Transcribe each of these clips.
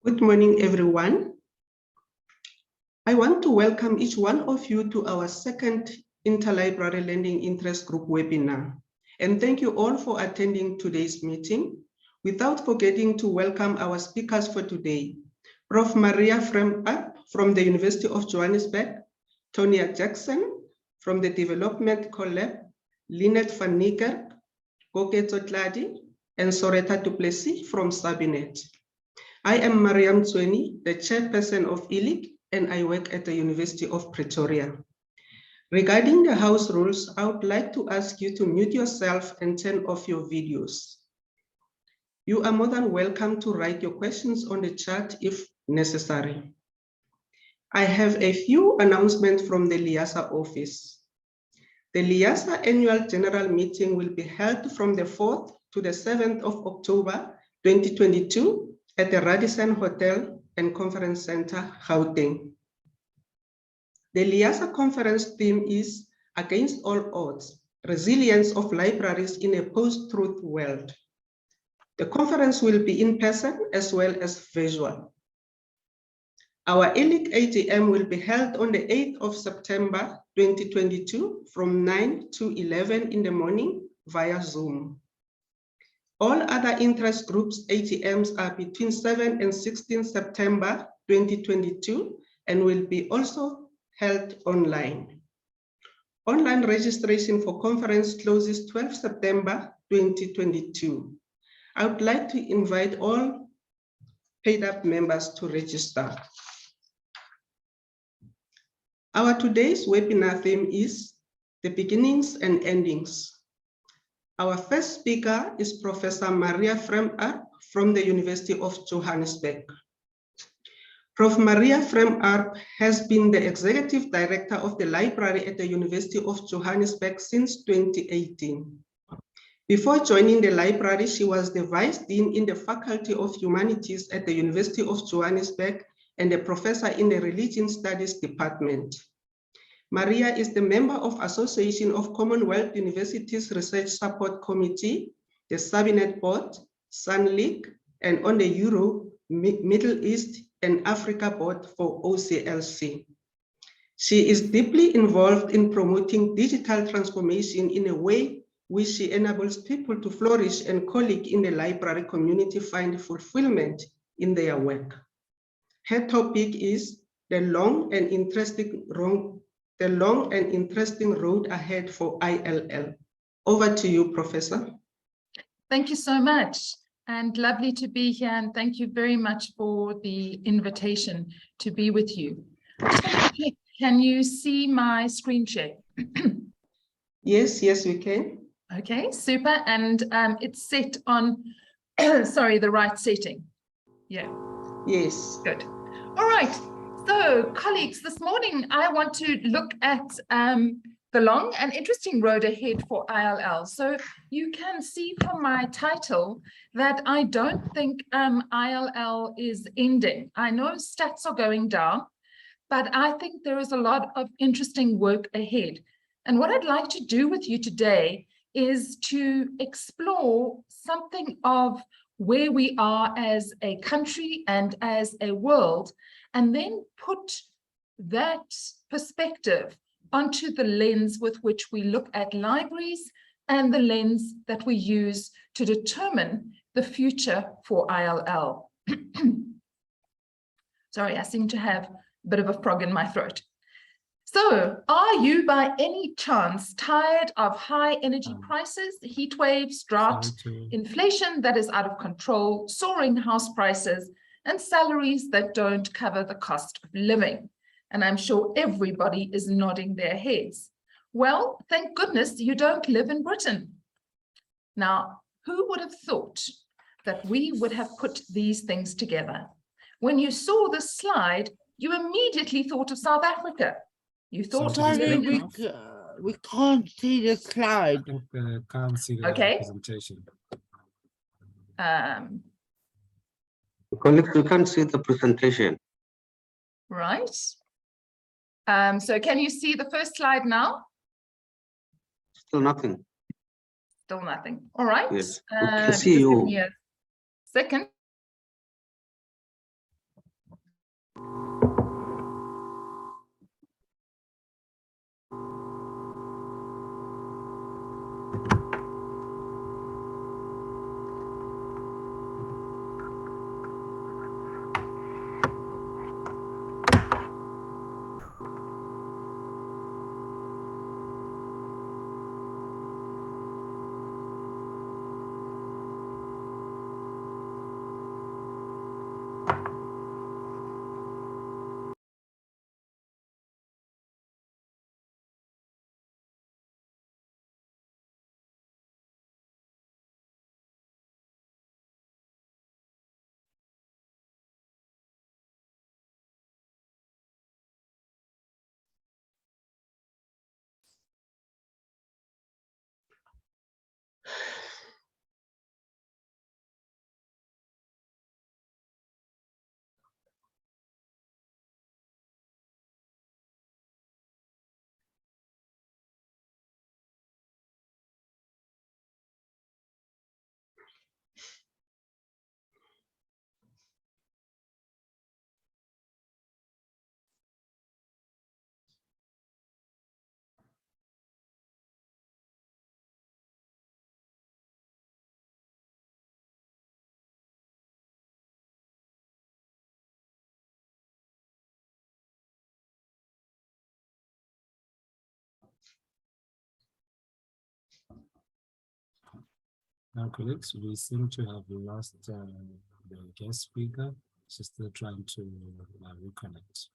Good morning, everyone. I want to welcome each one of you to our second Interlibrary Lending Interest Group webinar. And thank you all for attending today's meeting. Without forgetting to welcome our speakers for today, Prof. Maria Frahm-Arp from the University of Johannesburg, Tonia Jackson from the Development Collab, Lynette van Niekerk, Koketso Tladi, and Soretta du Plessis from Sabinet. I am Maria Mtsweni, the Chairperson of ILLIG, and I work at the University of Pretoria. Regarding the house rules, I would like to ask you to mute yourself and turn off your videos. You are more than welcome to write your questions on the chat if necessary. I have a few announcements from the Liasa Office. The Liasa Annual General Meeting will be held from the 4th to the 7th of October 2022 at the Radisson Hotel and Conference Center, Gauteng. The Liasa conference theme is Against All Odds, Resilience of Libraries in a Post-Truth World. The conference will be in person as well as visual. Our ILLIG AGM will be held on the 8th of September 2022 from 9 to 11 in the morning via Zoom. All other interest groups AGMs are between 7 and 16 September 2022 and will be also held online. Online registration for conference closes 12 September 2022. I would like to invite all paid-up members to register. Our today's webinar theme is The Beginnings and Endings. Our first speaker is Professor Maria Frahm-Arp from the University of Johannesburg. Prof. Maria Frahm-Arp has been the Executive Director of the Library at the University of Johannesburg since 2018. Before joining the library, she was the Vice Dean in the Faculty of Humanities at the University of Johannesburg and a professor in the Religion Studies Department. Maria is the member of Association of Commonwealth Universities Research Support Committee, the Sabinet Board, SunLeague, and on the Europe, Middle East, and Africa Board for OCLC. She is deeply involved in promoting digital transformation in a way which she enables people to flourish and colleagues in the library community find fulfillment in their work. Her topic is the long and interesting road ahead for ILL. Over to you, Professor. Thank you so much, and lovely to be here, and thank you very much for the invitation to be with you. Can you see my screen share? Yes, we can. Okay, super, and it's set on, sorry, the right setting. Yeah. Yes. Good. All right. So, colleagues, this morning I want to look at the long and interesting road ahead for ILL. So you can see from my title that I don't think ILL is ending. I know stats are going down, but I think there is a lot of interesting work ahead. And what I'd like to do with you today is to explore something of where we are as a country and as a world, and then put that perspective onto the lens with which we look at libraries and the lens that we use to determine the future for ILL. Sorry, I seem to have a bit of a frog in my throat. So, are you by any chance tired of high energy prices, heat waves, drought, inflation that is out of control, soaring house prices, and salaries that don't cover the cost of living? And I'm sure everybody is nodding their heads. Well, thank goodness you don't live in Britain. Now, who would have thought that we would have put these things together? When you saw this slide, you immediately thought of South Africa. You thought we can't see the slide. Can't see the presentation. We can't see the presentation. Right. So can you see the first slide now? Still nothing. Still nothing. All right. Yes. We can see you. Give me a second. Now, colleagues, we seem to have lost the guest speaker. She's still trying to reconnect.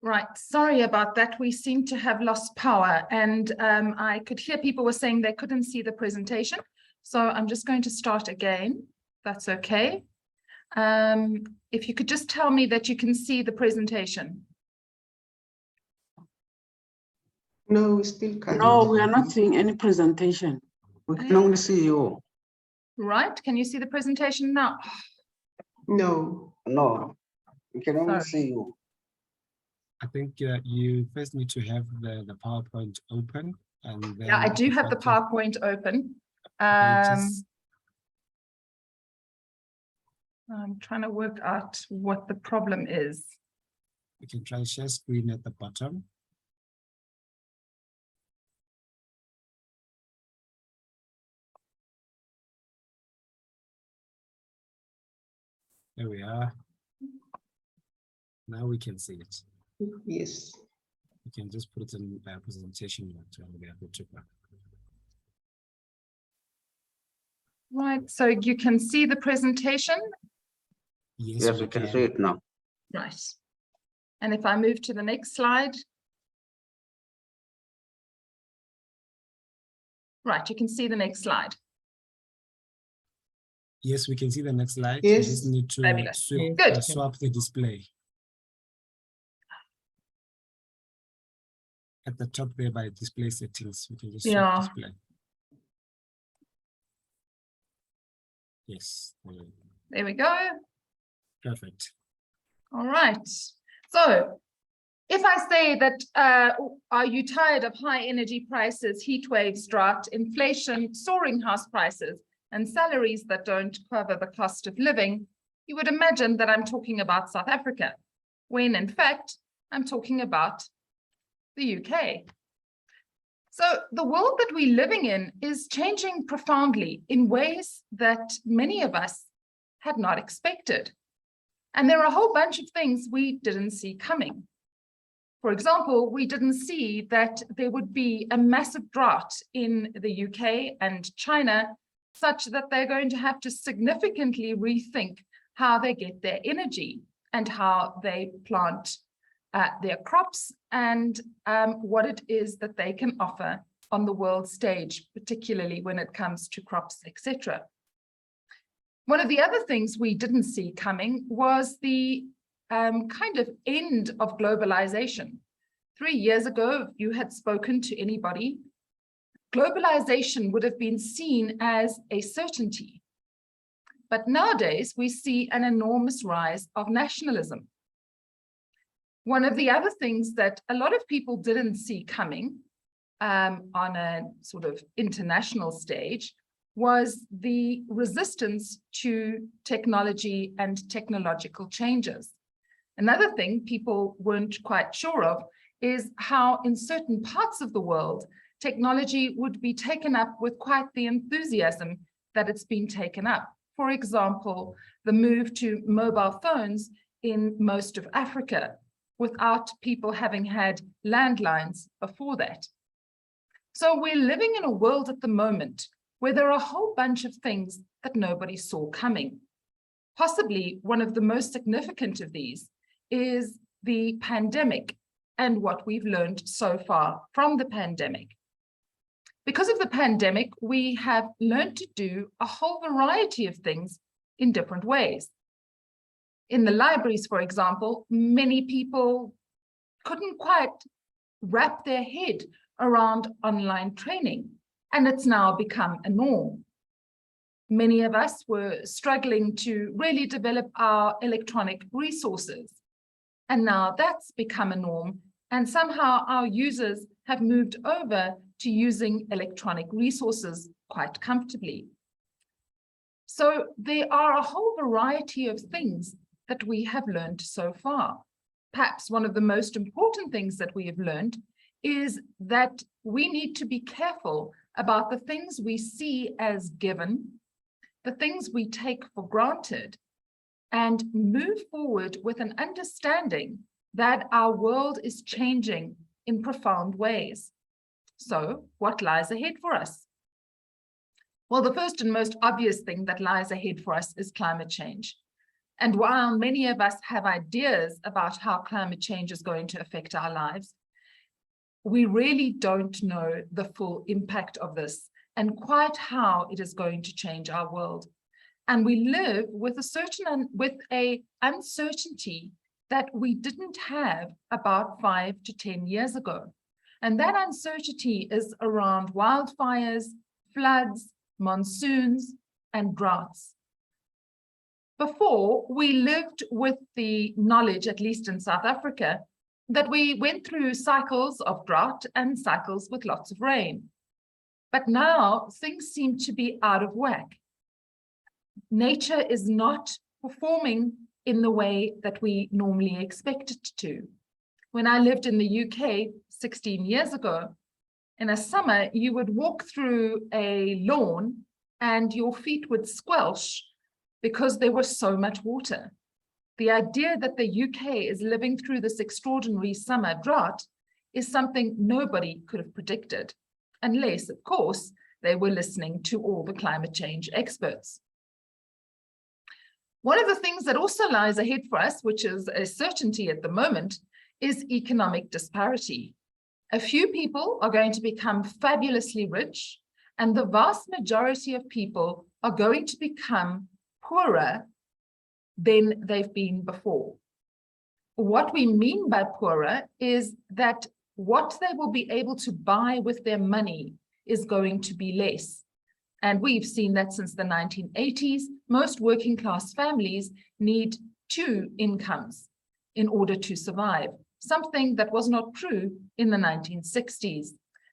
Right, sorry about that. We seem to have lost power, and I could hear people were saying they couldn't see the presentation. So I'm just going to start again. That's okay. If you could just tell me that you can see the presentation. No, we still can't. No, we are not seeing any presentation. We can only see you. Right, can you see the presentation now? No. No, we can only Sorry. see you. I think you first need to have the PowerPoint open, and then Yeah, I do have the bottom, PowerPoint open. pages. I'm trying to work out what the problem is. You can try share screen at the bottom. There we are. Now we can see it. Yes. You can just put it in presentation mode and we are good to go. Right, so you can see the presentation. Yes, we can see it now. Right. And if I move to the next slide. Right, you can see the next slide. Yes, we can see the next slide. Yes. You just need to Fabulous. swap, swap the display. At the top there by display settings, we can just swap display. Yes. There we go. Perfect. All right. So if I say that, are you tired of high energy prices, heat waves, drought, inflation, soaring house prices, and salaries that don't cover the cost of living, you would imagine that I'm talking about South Africa, when in fact, I'm talking about the UK. So the world that we're living in is changing profoundly in ways that many of us had not expected. And there are a whole bunch of things we didn't see coming. For example, we didn't see that there would be a massive drought in the UK and China, such that they're going to have to significantly rethink how they get their energy and how they plant their crops and what it is that they can offer on the world stage, particularly when it comes to crops, etc. One of the other things we didn't see coming was the kind of end of globalization. 3 years ago, if you had spoken to anybody, globalization would have been seen as a certainty. But nowadays, we see an enormous rise of nationalism. One of the other things that a lot of people didn't see coming on a sort of international stage was the resistance to technology and technological changes. Another thing people weren't quite sure of is how in certain parts of the world, technology would be taken up with quite the enthusiasm that it's been taken up. For example, the move to mobile phones in most of Africa without people having had landlines before that. So we're living in a world at the moment where there are a whole bunch of things that nobody saw coming. Possibly one of the most significant of these is the pandemic and what we've learned so far from the pandemic. Because of the pandemic, we have learned to do a whole variety of things in different ways. In the libraries, for example, many people couldn't quite wrap their head around online training, and it's now become a norm. Many of us were struggling to really develop our electronic resources. And now that's become a norm, and somehow our users have moved over to using electronic resources quite comfortably. So there are a whole variety of things that we have learned so far. Perhaps one of the most important things that we have learned is that we need to be careful about the things we see as given, the things we take for granted, and move forward with an understanding that our world is changing in profound ways. So, what lies ahead for us? Well, the first and most obvious thing that lies ahead for us is climate change. And while many of us have ideas about how climate change is going to affect our lives, we really don't know the full impact of this and quite how it is going to change our world. And we live with a uncertainty that we didn't have about 5 to 10 years ago. And that uncertainty is around wildfires, floods, monsoons, and droughts. Before, we lived with the knowledge, at least in South Africa, that we went through cycles of drought and cycles with lots of rain. But now things seem to be out of whack. Nature is not performing in the way that we normally expect it to. When I lived in the UK 16 years ago, in a summer, you would walk through a lawn and your feet would squelch because there was so much water. The idea that the UK is living through this extraordinary summer drought is something nobody could have predicted, unless, of course, they were listening to all the climate change experts. One of the things that also lies ahead for us, which is a certainty at the moment, is economic disparity. A few people are going to become fabulously rich, and the vast majority of people are going to become poorer than they've been before. What we mean by poorer is that what they will be able to buy with their money is going to be less. And we've seen that since the 1980s. Most working class families need 2 incomes in order to survive, something that was not true in the 1960s.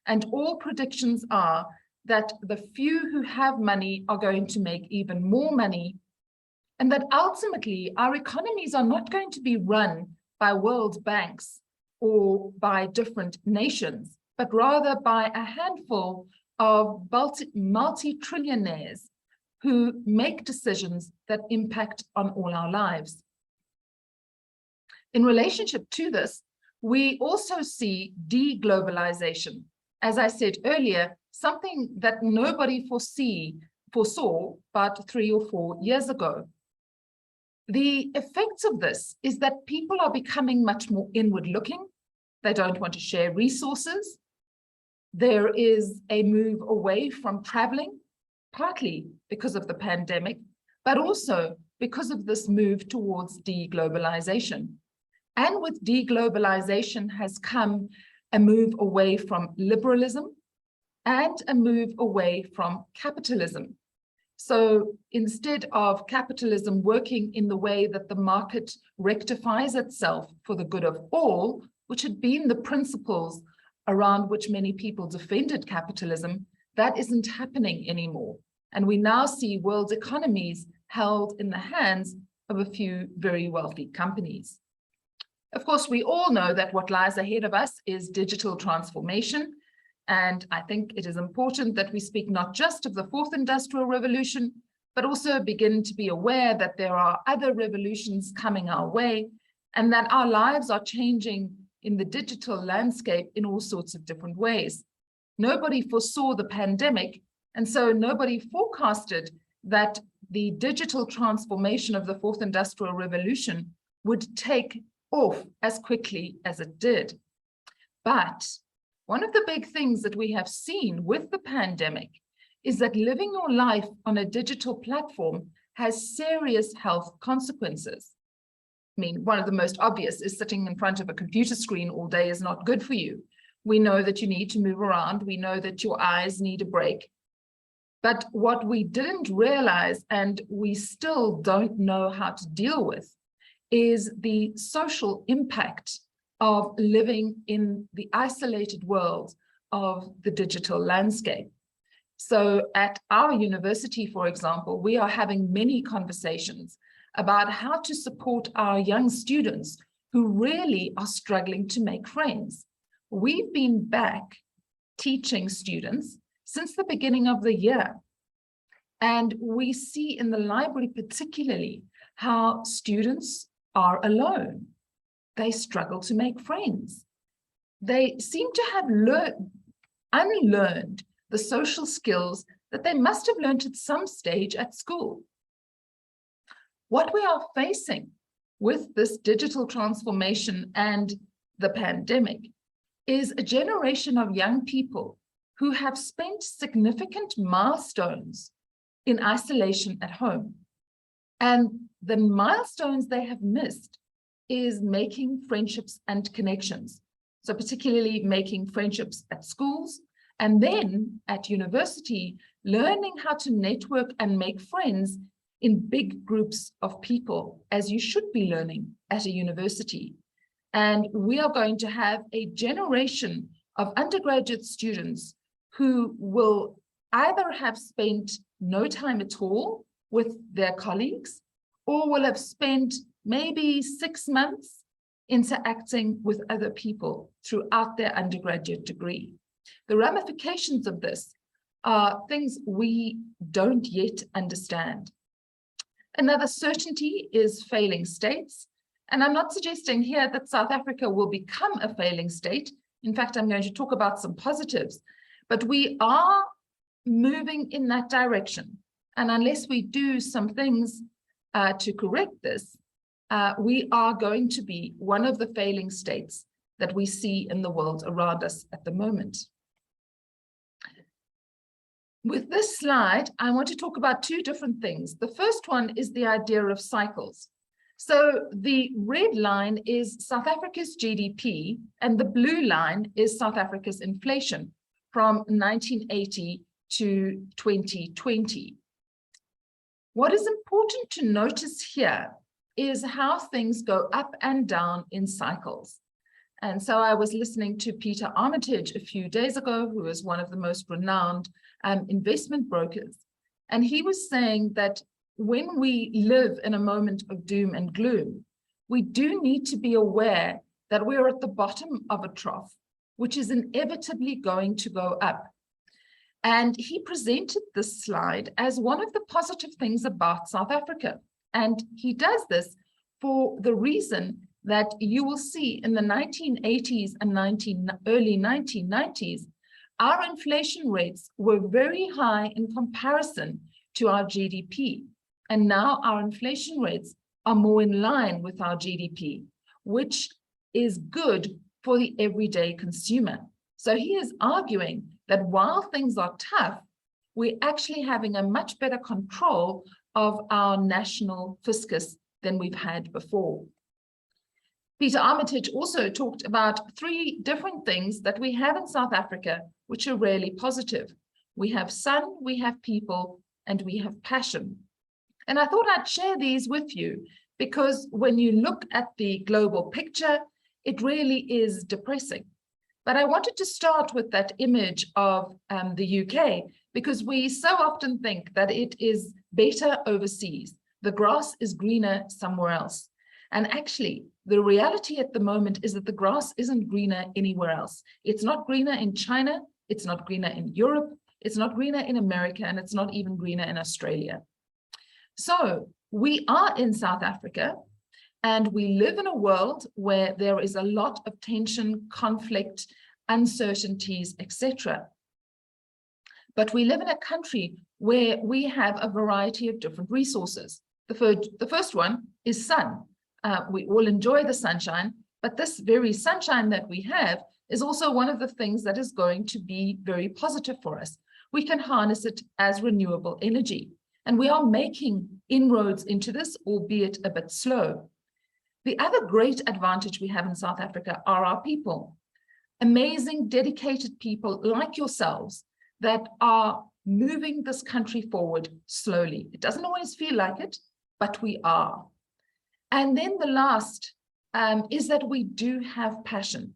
And all predictions are that the few who have money are going to make even more money, and that ultimately our economies are not going to be run by world banks or by different nations, but rather by a handful of multi-trillionaires who make decisions that impact on all our lives. In relationship to this, we also see deglobalization. As I said earlier, something that nobody foresaw about 3 or 4 years ago. The effects of this is that people are becoming much more inward looking. They don't want to share resources. There is a move away from traveling, partly because of the pandemic, but also because of this move towards deglobalization. And with deglobalization has come a move away from liberalism and a move away from capitalism. So instead of capitalism working in the way that the market rectifies itself for the good of all, which had been the principles around which many people defended capitalism, that isn't happening anymore. And we now see world economies held in the hands of a few very wealthy companies. Of course, we all know that what lies ahead of us is digital transformation. And I think it is important that we speak not just of the 4th Industrial Revolution, but also begin to be aware that there are other revolutions coming our way and that our lives are changing in the digital landscape in all sorts of different ways. Nobody foresaw the pandemic, and so nobody forecasted that the digital transformation of the 4th Industrial Revolution would take off as quickly as it did. But one of the big things that we have seen with the pandemic is that living your life on a digital platform has serious health consequences. I mean, one of the most obvious is sitting in front of a computer screen all day is not good for you. We know that you need to move around. We know that your eyes need a break. But what we didn't realize, and we still don't know how to deal with, is the social impact of living in the isolated world of the digital landscape. So at our university, for example, we are having many conversations about how to support our young students who really are struggling to make friends. We've been back teaching students since the beginning of the year. And we see in the library particularly how students are alone. They struggle to make friends. They seem to have unlearned the social skills that they must have learned at some stage at school. What we are facing with this digital transformation and the pandemic is a generation of young people who have spent significant milestones in isolation at home. And the milestones they have missed is making friendships and connections. So particularly making friendships at schools, and then at university, learning how to network and make friends in big groups of people, as you should be learning at a university. And we are going to have a generation of undergraduate students who will either have spent no time at all with their colleagues, or will have spent maybe 6 months interacting with other people throughout their undergraduate degree. The ramifications of this are things we don't yet understand. Another certainty is failing states. And I'm not suggesting here that South Africa will become a failing state. In fact, I'm going to talk about some positives, but we are moving in that direction. And unless we do some things to correct this, we are going to be one of the failing states that we see in the world around us at the moment. With this slide, I want to talk about two different things. The first one is the idea of cycles. So the red line is South Africa's GDP, and the blue line is South Africa's inflation from 1980 to 2020. What is important to notice here is how things go up and down in cycles. And so I was listening to Peter Armitage a few days ago, who is one of the most renowned investment brokers. And he was saying that when we live in a moment of doom and gloom, we do need to be aware that we're at the bottom of a trough, which is inevitably going to go up. And he presented this slide as one of the positive things about South Africa. And he does this for the reason that you will see in the 1980s and early 1990s, our inflation rates were very high in comparison to our GDP. And now our inflation rates are more in line with our GDP, which is good for the everyday consumer. So he is arguing that while things are tough, we're actually having a much better control of our national fiscus than we've had before. Peter Armitage also talked about 3 different things that we have in South Africa, which are really positive. We have sun, we have people, and we have passion. And I thought I'd share these with you because when you look at the global picture, it really is depressing. But I wanted to start with that image of the UK because we so often think that it is better overseas. The grass is greener somewhere else. And actually, the reality at the moment is that the grass isn't greener anywhere else. It's not greener in China, it's not greener in Europe, it's not greener in America, and it's not even greener in Australia. So we are in South Africa, and we live in a world where there is a lot of tension, conflict, uncertainties, etc. But we live in a country where we have a variety of different resources. The first one is sun. We all enjoy the sunshine, but this very sunshine that we have is also one of the things that is going to be very positive for us. We can harness it as renewable energy, and we are making inroads into this, albeit a bit slow. The other great advantage we have in South Africa are our people. Amazing, dedicated people like yourselves that are moving this country forward slowly. It doesn't always feel like it, but we are. And then the last is that we do have passion.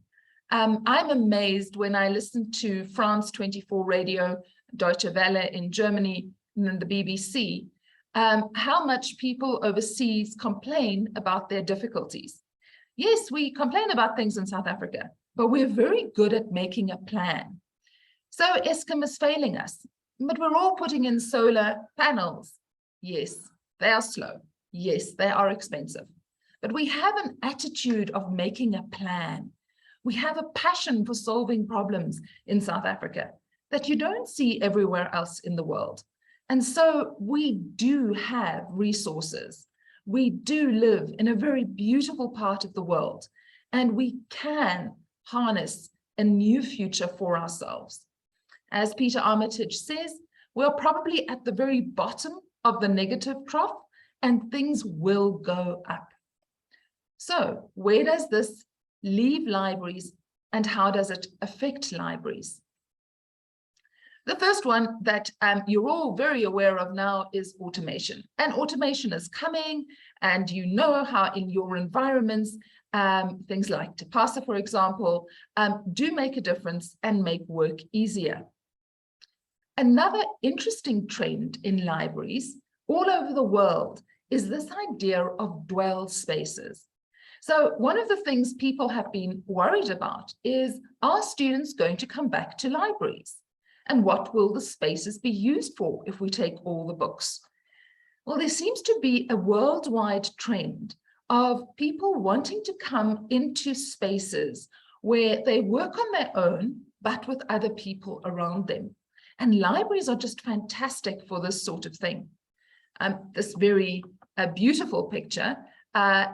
I'm amazed when I listen to France 24 Radio, Deutsche Welle in Germany, and the BBC, how much people overseas complain about their difficulties. Yes, we complain about things in South Africa, but we're very good at making a plan. So Eskom is failing us, but we're all putting in solar panels. Yes, they are slow. Yes, they are expensive. But we have an attitude of making a plan. We have a passion for solving problems in South Africa that you don't see everywhere else in the world. And so we do have resources. We do live in a very beautiful part of the world, and we can harness a new future for ourselves. As Peter Armitage says, we're probably at the very bottom of the negative trough, and things will go up. So where does this leave libraries, and how does it affect libraries? The first one that you're all very aware of now is automation. And automation is coming, and you know how in your environments, things like Tapasa, for example, do make a difference and make work easier. Another interesting trend in libraries all over the world is this idea of dwell spaces. So one of the things people have been worried about is, are students going to come back to libraries? And what will the spaces be used for if we take all the books? Well, there seems to be a worldwide trend of people wanting to come into spaces where they work on their own, but with other people around them. And libraries are just fantastic for this sort of thing. This very beautiful picture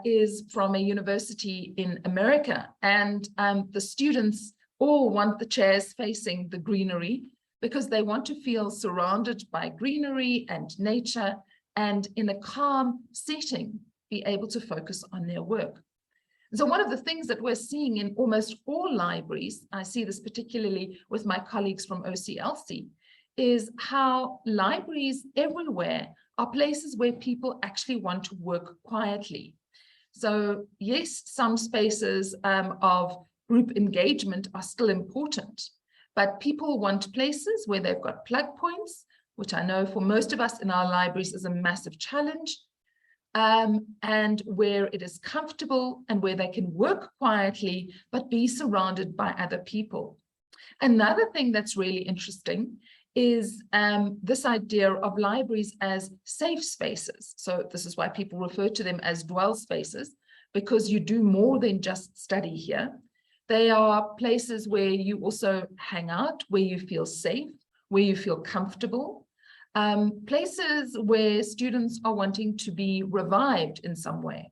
is from a university in America, and the students all want the chairs facing the greenery because they want to feel surrounded by greenery and nature, and in a calm setting be able to focus on their work. So one of the things that we're seeing in almost all libraries, I see this particularly with my colleagues from OCLC, is how libraries everywhere are places where people actually want to work quietly. So yes, some spaces of group engagement are still important, but people want places where they've got plug points, which I know for most of us in our libraries is a massive challenge, and where it is comfortable and where they can work quietly, but be surrounded by other people. Another thing that's really interesting is this idea of libraries as safe spaces. So this is why people refer to them as dwell spaces, because you do more than just study here. They are places where you also hang out, where you feel safe, where you feel comfortable, places where students are wanting to be revived in some way.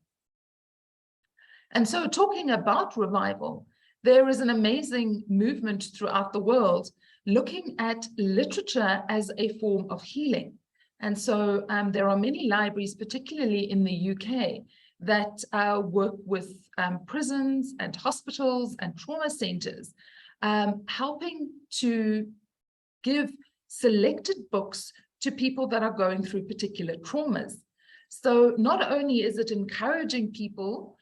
And so talking about revival, there is an amazing movement throughout the world looking at literature as a form of healing. And so there are many libraries, particularly in the UK, that work with prisons and hospitals and trauma centers, helping to give selected books to people that are going through particular traumas. So not only is it encouraging people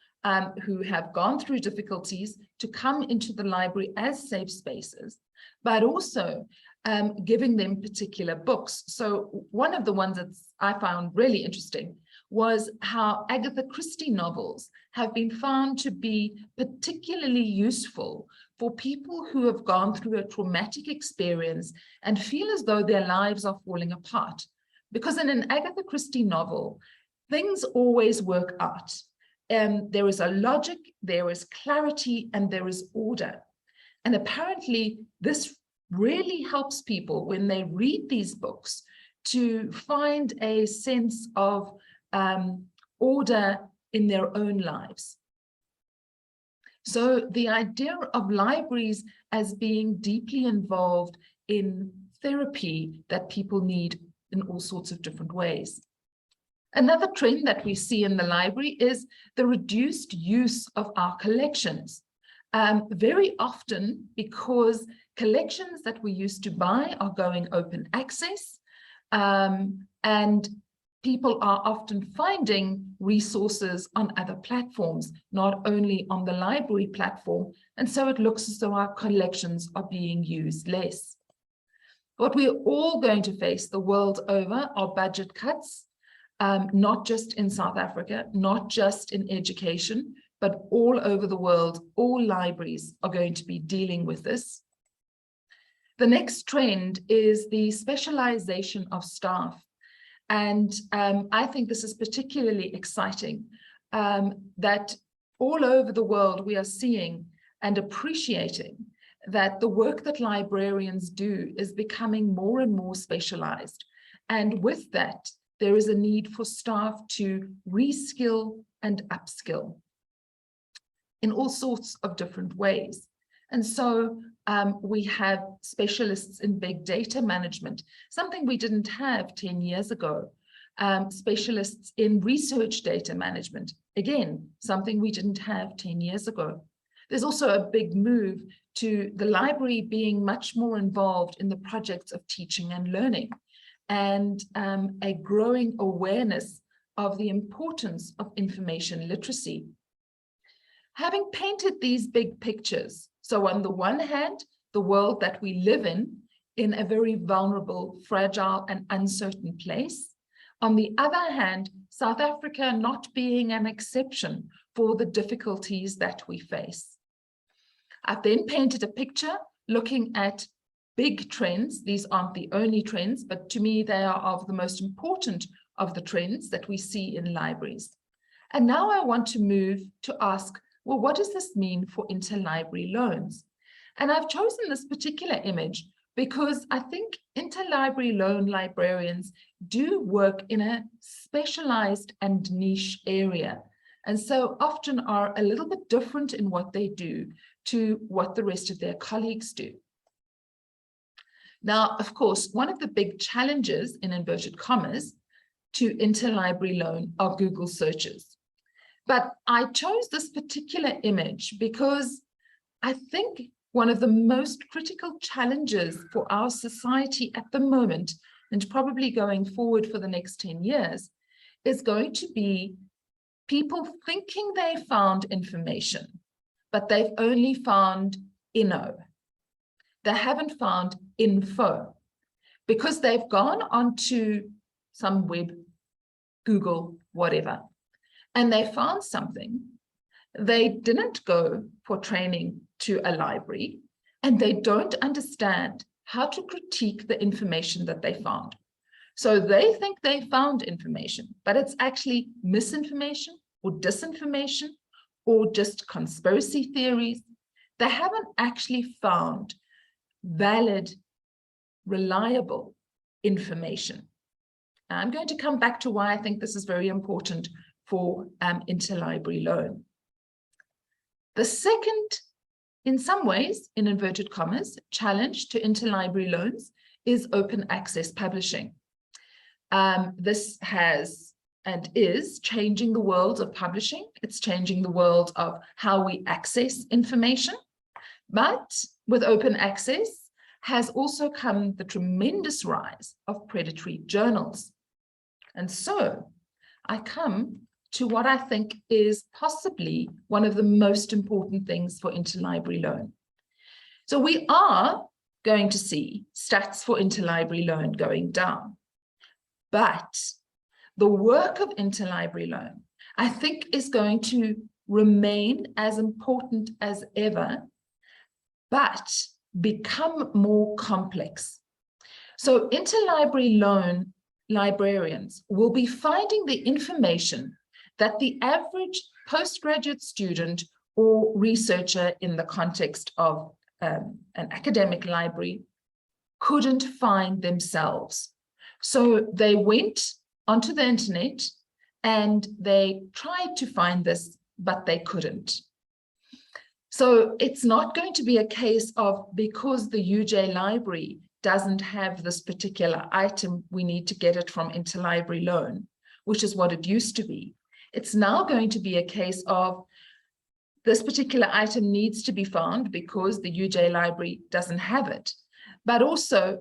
who have gone through difficulties to come into the library as safe spaces, but also giving them particular books. So one of the ones that I found really interesting was how Agatha Christie novels have been found to be particularly useful for people who have gone through a traumatic experience and feel as though their lives are falling apart. Because in an Agatha Christie novel, things always work out. There is a logic, there is clarity, and there is order. And apparently this really helps people when they read these books to find a sense of order in their own lives. So the idea of libraries as being deeply involved in therapy that people need in all sorts of different ways. Another trend that we see in the library is the reduced use of our collections. Very often because collections that we used to buy are going open access, and people are often finding resources on other platforms, not only on the library platform, and so it looks as though our collections are being used less. What we're all going to face the world over are budget cuts, not just in South Africa, not just in education, but all over the world. All libraries are going to be dealing with this. The next trend is the specialization of staff. And I think this is particularly exciting, that all over the world we are seeing and appreciating that the work that librarians do is becoming more and more specialized. And with that, there is a need for staff to reskill and upskill in all sorts of different ways. And so we have specialists in big data management, something we didn't have 10 years ago. Specialists in research data management, again, something we didn't have 10 years ago. There's also a big move to the library being much more involved in the projects of teaching and learning, and a growing awareness of the importance of information literacy. Having painted these big pictures, so on the one hand, the world that we live in a very vulnerable, fragile, and uncertain place. On the other hand, South Africa not being an exception for the difficulties that we face. I've then painted a picture looking at big trends. These aren't the only trends, but to me, they are of the most important of the trends that we see in libraries. And now I want to move to ask, well, what does this mean for interlibrary loans? And I've chosen this particular image because I think interlibrary loan librarians do work in a specialized and niche area, and so often are a little bit different in what they do to what the rest of their colleagues do. Now, of course, one of the big challenges, in inverted commas, to interlibrary loan are Google searches. But I chose this particular image because I think one of the most critical challenges for our society at the moment, and probably going forward for the next 10 years, is going to be people thinking they found information, but they've only found inno. They haven't found info because they've gone onto some web, Google, whatever, and they found something. They didn't go for training to a library, and they don't understand how to critique the information that they found. So they think they found information, but it's actually misinformation or disinformation or just conspiracy theories. They haven't actually found valid, reliable information. I'm going to come back to why I think this is very important for interlibrary loan. The second, in some ways, in inverted commas, challenge to interlibrary loans is open access publishing. This has and is changing the world of publishing. It's changing the world of how we access information. But with open access has also come the tremendous rise of predatory journals. And so I come to what I think is possibly one of the most important things for interlibrary loan. So we are going to see stats for interlibrary loan going down, but the work of interlibrary loan, I think, is going to remain as important as ever, but become more complex. So interlibrary loan librarians will be finding the information that the average postgraduate student or researcher in the context of an academic library couldn't find themselves. So they went onto the internet and they tried to find this, but they couldn't. So it's not going to be a case of, because the UJ library doesn't have this particular item, we need to get it from interlibrary loan, which is what it used to be. It's now going to be a case of this particular item needs to be found because the UJ library doesn't have it, but also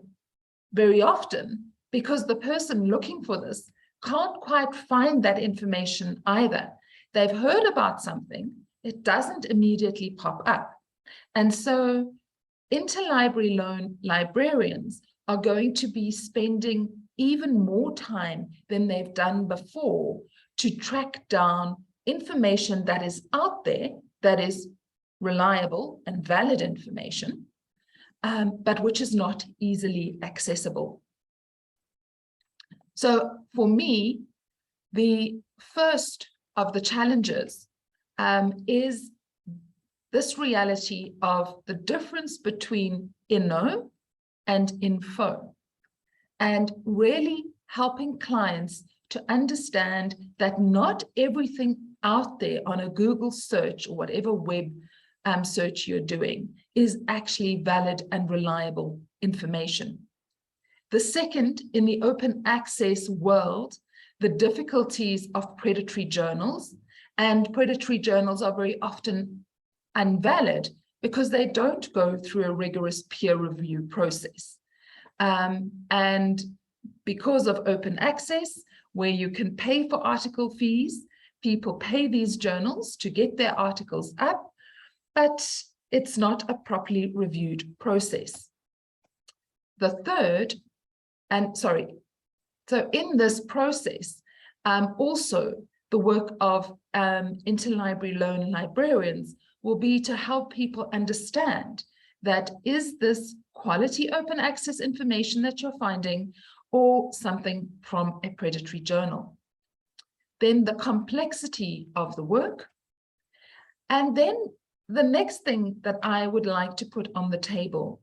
very often because the person looking for this can't quite find that information either. They've heard about something, it doesn't immediately pop up. And so interlibrary loan librarians are going to be spending even more time than they've done before to track down information that is out there, that is reliable and valid information, but which is not easily accessible. So for me, the first of the challenges is this reality of the difference between inno and info, and really helping clients to understand that not everything out there on a Google search or whatever web search you're doing is actually valid and reliable information. The second, in the open access world, the difficulties of predatory journals, and predatory journals are very often invalid because they don't go through a rigorous peer review process. And because of open access, where you can pay for article fees, people pay these journals to get their articles up, but it's not a properly reviewed process. The third, so in this process, also the work of interlibrary loan librarians will be to help people understand that is this quality open access information that you're finding or something from a predatory journal. Then the complexity of the work. And then the next thing that I would like to put on the table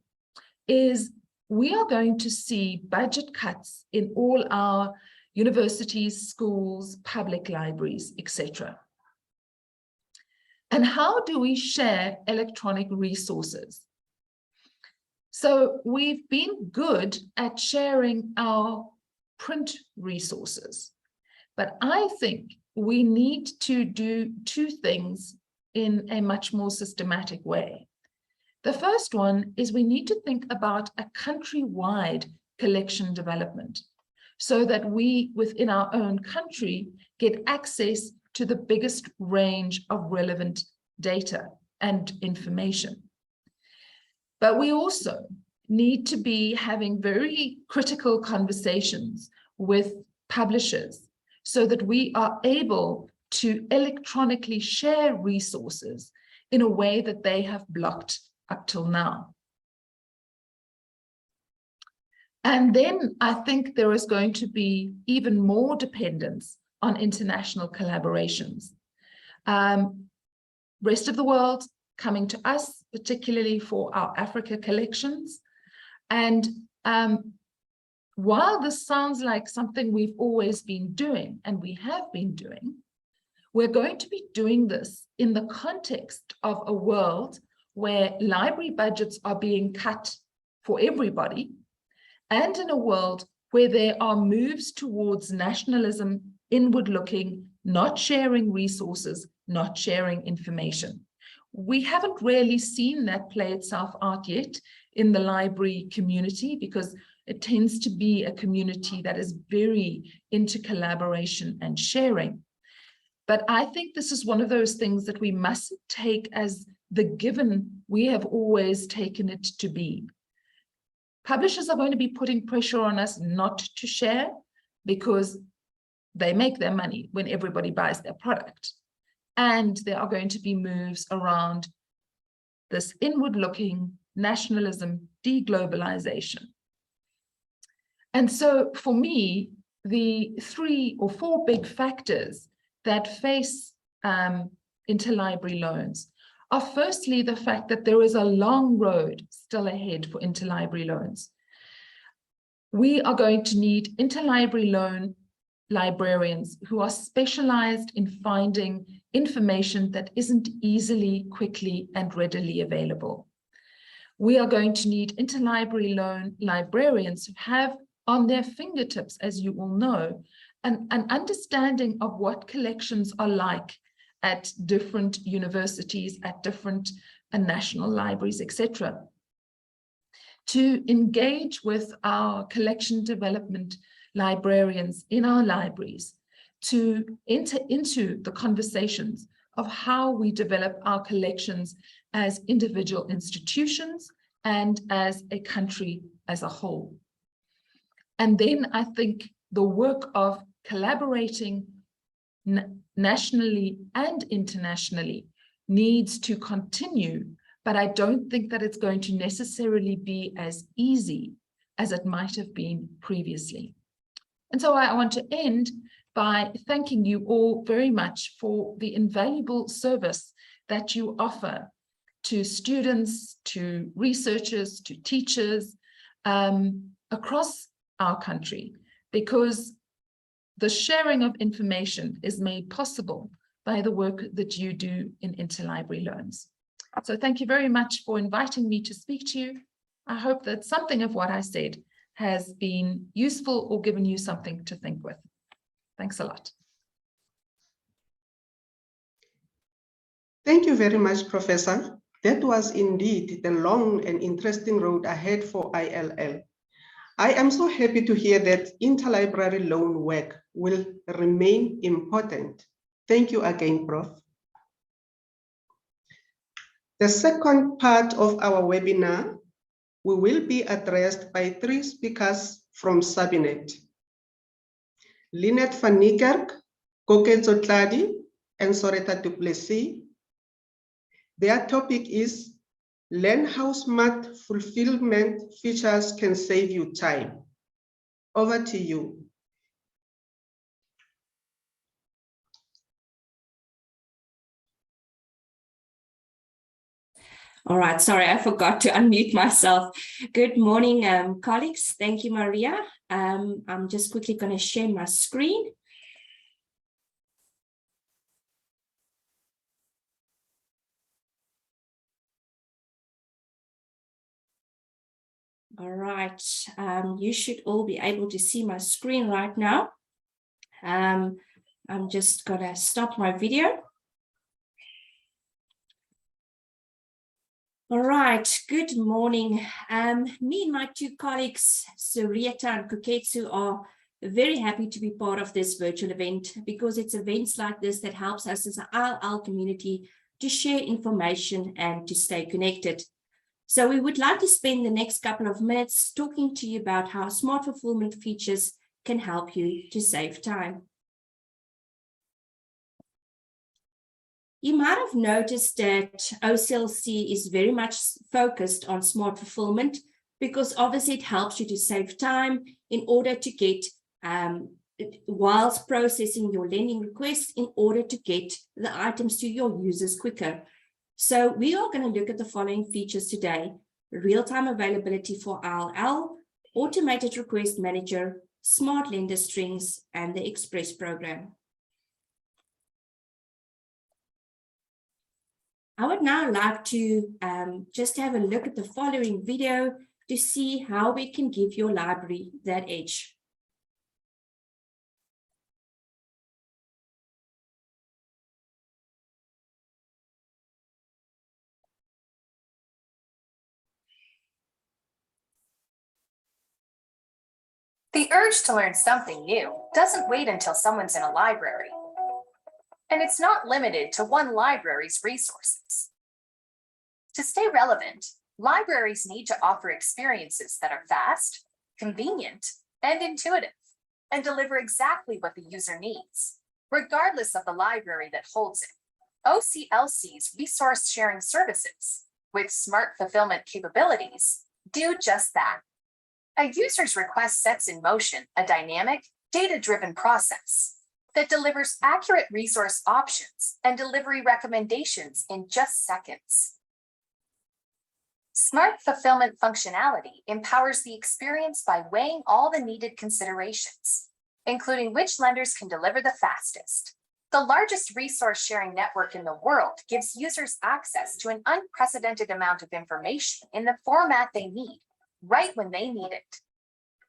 is we are going to see budget cuts in all our universities, schools, public libraries, etc. And how do we share electronic resources? So we've been good at sharing our print resources, but I think we need to do two things in a much more systematic way. The first one is we need to think about a countrywide collection development so that we, within our own country, get access to the biggest range of relevant data and information. But we also need to be having very critical conversations with publishers so that we are able to electronically share resources in a way that they have blocked up till now. And then I think there is going to be even more dependence on international collaborations. Rest of the world coming to us, particularly for our Africa collections. And while this sounds like something we've always been doing, and we have been doing, we're going to be doing this in the context of a world where library budgets are being cut for everybody, and in a world where there are moves towards nationalism, inward looking, not sharing resources, not sharing information. We haven't really seen that play itself out yet in the library community because it tends to be a community that is very into collaboration and sharing. But I think this is one of those things that we mustn't take as the given we have always taken it to be. Publishers are going to be putting pressure on us not to share because they make their money when everybody buys their product. And there are going to be moves around this inward-looking nationalism, deglobalization. And so for me, the 3 or 4 big factors that face interlibrary loans are firstly the fact that there is a long road still ahead for interlibrary loans. We are going to need interlibrary loan librarians who are specialized in finding information that isn't easily, quickly, and readily available. We are going to need interlibrary loan librarians who have on their fingertips, as you all know, an understanding of what collections are like at different universities, at different national libraries, etc. To engage with our collection development librarians in our libraries, to enter into the conversations of how we develop our collections as individual institutions and as a country as a whole. And then I think the work of collaborating nationally and internationally needs to continue, but I don't think that it's going to necessarily be as easy as it might have been previously. And so I want to end by thanking you all very much for the invaluable service that you offer to students, to researchers, to teachers across our country, because the sharing of information is made possible by the work that you do in interlibrary loans. So thank you very much for inviting me to speak to you. I hope that something of what I said has been useful or given you something to think with. Thanks a lot. Thank you very much, Professor. That was indeed the long and interesting road ahead for ILL. I am so happy to hear that interlibrary loan work will remain important. Thank you again, Prof. The second part of our webinar, we will be addressed by 3 speakers from Sabinet: Lynette van Niekerk, Koketso Tladi, and Soretta du Plessis. Their topic is Learn how smart fulfillment features can save you time. Over to you. All right, sorry, I forgot to unmute myself. Good morning, colleagues. Thank you, Maria. I'm just quickly going to share my screen. All right, you should all be able to see my screen right now. I'm just going to stop my video. All right, good morning. Me and my 2 colleagues, Soretta and Koketso, are very happy to be part of this virtual event, because it's events like this that helps us as an ILL community to share information and to stay connected. So we would like to spend the next couple of minutes talking to you about how smart fulfillment features can help you to save time. You might have noticed that OCLC is very much focused on smart fulfillment, because obviously it helps you to save time in order to get, whilst processing your lending request, in order to get the items to your users quicker. So we are going to look at the following features today: real-time availability for ILL, automated request manager, smart lender strings, and the express program. I would now like to just have a look at the following video to see how we can give your library that edge. The urge to learn something new doesn't wait until someone's in a library. And it's not limited to one library's resources. To stay relevant, libraries need to offer experiences that are fast, convenient, and intuitive, and deliver exactly what the user needs, regardless of the library that holds it. OCLC's resource sharing services, with smart fulfillment capabilities, do just that. A user's request sets in motion a dynamic, data-driven process that delivers accurate resource options and delivery recommendations in just seconds. Smart fulfillment functionality empowers the experience by weighing all the needed considerations, including which lenders can deliver the fastest. The largest resource sharing network in the world gives users access to an unprecedented amount of information in the format they need, right when they need it.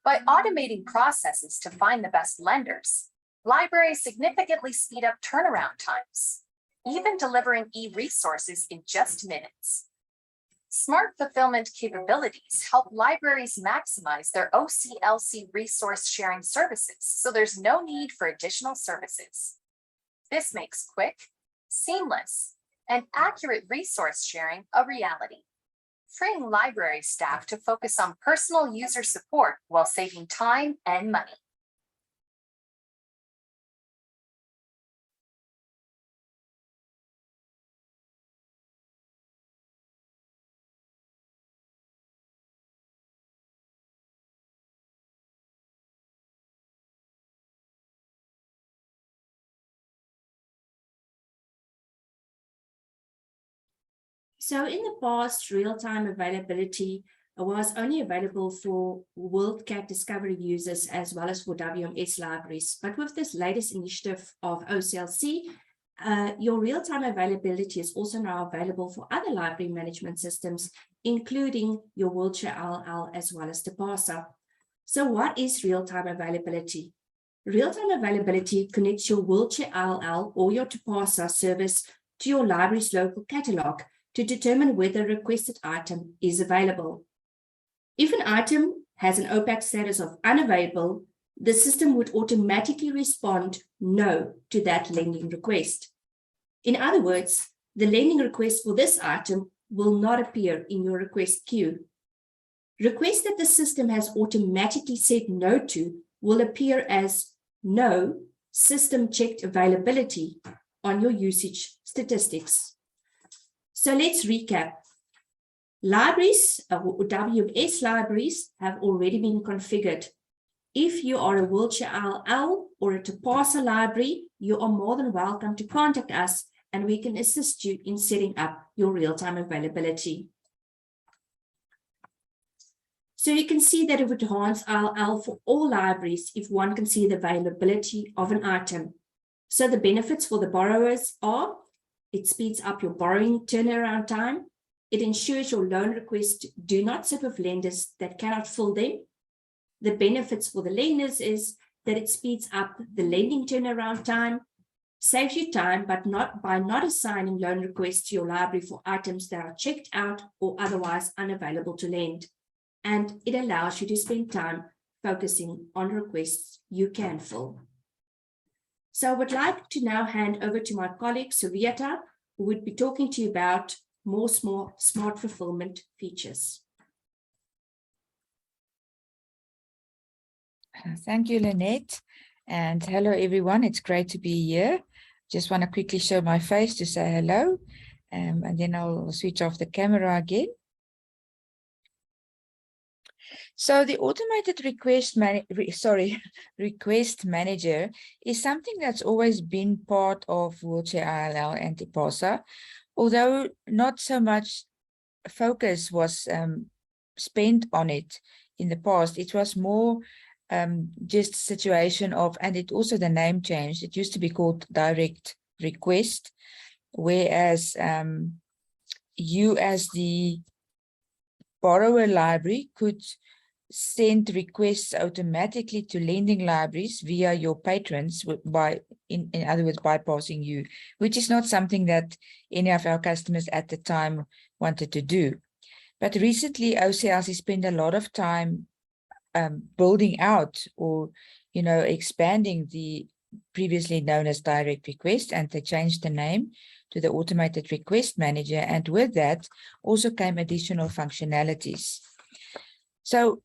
By automating processes to find the best lenders, libraries significantly speed up turnaround times, even delivering e-resources in just minutes. Smart fulfillment capabilities help libraries maximize their OCLC resource sharing services, so there's no need for additional services. This makes quick, seamless, and accurate resource sharing a reality, freeing library staff to focus on personal user support while saving time and money. So in the past, real-time availability was only available for WorldCat Discovery users as well as for WMS libraries. But with this latest initiative of OCLC, your real-time availability is also now available for other library management systems, including your Wheelchair ILL as well as Tipasa. So what is real-time availability? Real-time availability connects your Wheelchair ILL or your Tipasa service to your library's local catalog to determine whether a requested item is available. If an item has an OPAC status of unavailable, the system would automatically respond no to that lending request. In other words, the lending request for this item will not appear in your request queue. Requests that the system has automatically said no to will appear as no system checked availability on your usage statistics. So let's recap. Libraries, WMS libraries, have already been configured. If you are a Wheelchair ILL or a Tipasa library, you are more than welcome to contact us and we can assist you in setting up your real-time availability. So you can see that it would enhance ILL for all libraries if one can see the availability of an item. So the benefits for the borrowers are: it speeds up your borrowing turnaround time. It ensures your loan requests do not sit with lenders that cannot fill them. The benefits for the lenders is that it speeds up the lending turnaround time, saves you time, but not by not assigning loan requests to your library for items that are checked out or otherwise unavailable to lend. And it allows you to spend time focusing on requests you can fill. So I would like to now hand over to my colleague, Sabinet, who would be talking to you about more smart fulfillment features. Thank you, Lynette. And hello, everyone. It's great to be here. Just want to quickly show my face to say hello, and then I'll switch off the camera again. So the automated request manager is something that's always been part of Wheelchair ILL and Tipasa, although not so much focus was spent on it in the past. It was more just a situation of, and it also the name changed. It used to be called direct request, whereas you as the borrower library could send requests automatically to lending libraries via your patrons in other words, bypassing you, which is not something that any of our customers at the time wanted to do. But recently, OCLC spent a lot of time building out or, expanding the previously known as direct request, and they changed the name to the automated request manager. And with that also came additional functionalities. So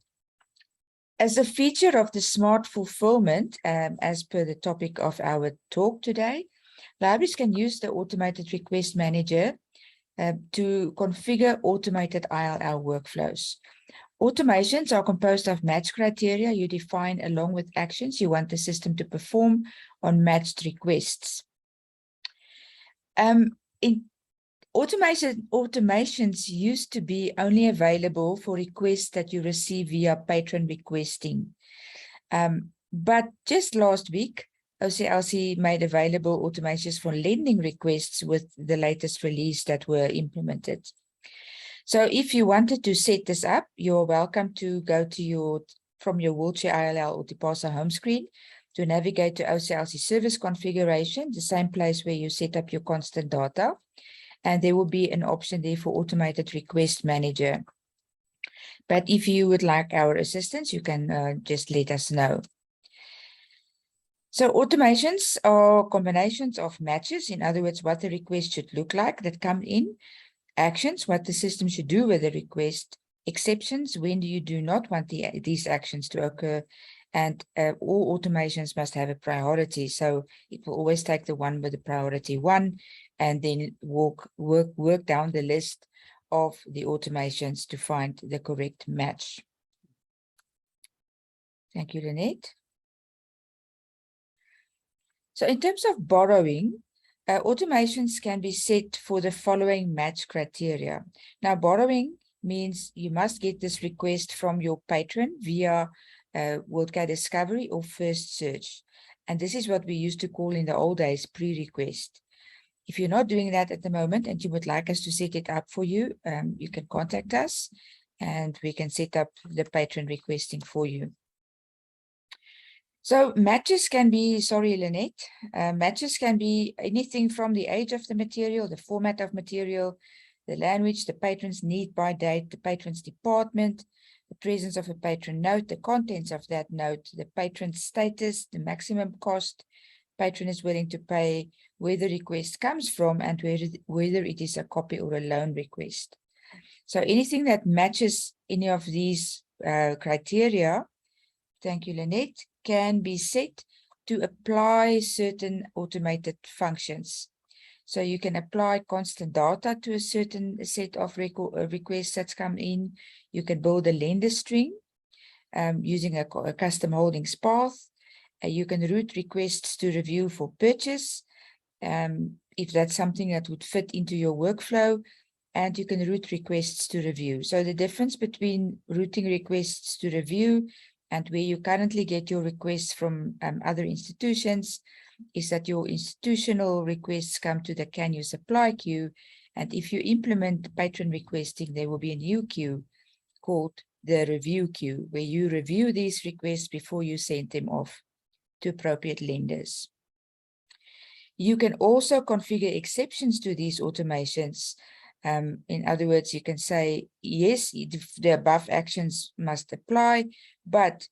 as a feature of the smart fulfillment, as per the topic of our talk today, libraries can use the automated request manager to configure automated ILL workflows. Automations are composed of match criteria you define along with actions you want the system to perform on matched requests. Automations used to be only available for requests that you receive via patron requesting. But just last week, OCLC made available automations for lending requests with the latest release that were implemented. So if you wanted to set this up, you're welcome to go to from your Wheelchair ILL or Tipasa home screen to navigate to OCLC service configuration, the same place where you set up your constant data. And there will be an option there for automated request manager. But if you would like our assistance, you can just let us know. So automations are combinations of matches, in other words, what the request should look like that come in, actions, what the system should do with the request, exceptions, when you do not want these actions to occur, and all automations must have a priority. So it will always take the one with the priority 1 and then work down the list of the automations to find the correct match. Thank you, Lynette. So in terms of borrowing, automations can be set for the following match criteria. Now, borrowing means you must get this request from your patron via WorldCat Discovery or First Search. And this is what we used to call in the old days pre-request. If you're not doing that at the moment and you would like us to set it up for you, you can contact us and we can set up the patron requesting for you. So matches can be, sorry, Lynette, matches can be anything from the age of the material, the format of material, the language, the patron's need by date, the patron's department, the presence of a patron note, the contents of that note, the patron's status, the maximum cost patron is willing to pay, where the request comes from, and whether it is a copy or a loan request. So anything that matches any of these criteria, thank you, Lynette, can be set to apply certain automated functions. So you can apply constant data to a certain set of requests that's come in. You can build a lender string using a custom holdings path. You can route requests to review for purchase, if that's something that would fit into your workflow, and you can route requests to review. So the difference between routing requests to review and where you currently get your requests from other institutions is that your institutional requests come to the Can You Supply queue, and if you implement patron requesting, there will be a new queue called the review queue, where you review these requests before you send them off to appropriate lenders. You can also configure exceptions to these automations. In other words, you can say, yes, the above actions must apply, but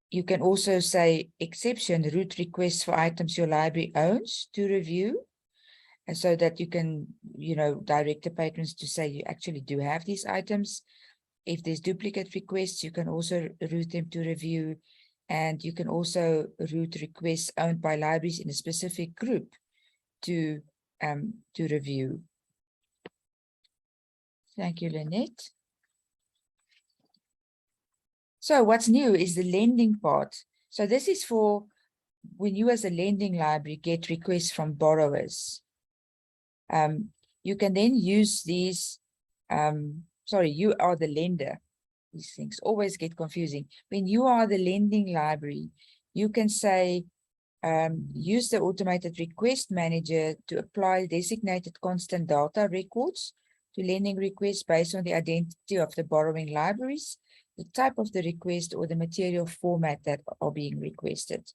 you can also say exception, route requests for items your library owns to review, and so that you can, direct the patrons to say you actually do have these items. If there's duplicate requests, you can also route them to review, and you can also route requests owned by libraries in a specific group to review. Thank you, Lynette. So what's new is the lending part. So this is for when you as a lending library get requests from borrowers. You can then use these, you are the lender. These things always get confusing. When you are the lending library, you can say, use the automated request manager to apply designated constant data records to lending requests based on the identity of the borrowing libraries, the type of the request, or the material format that are being requested.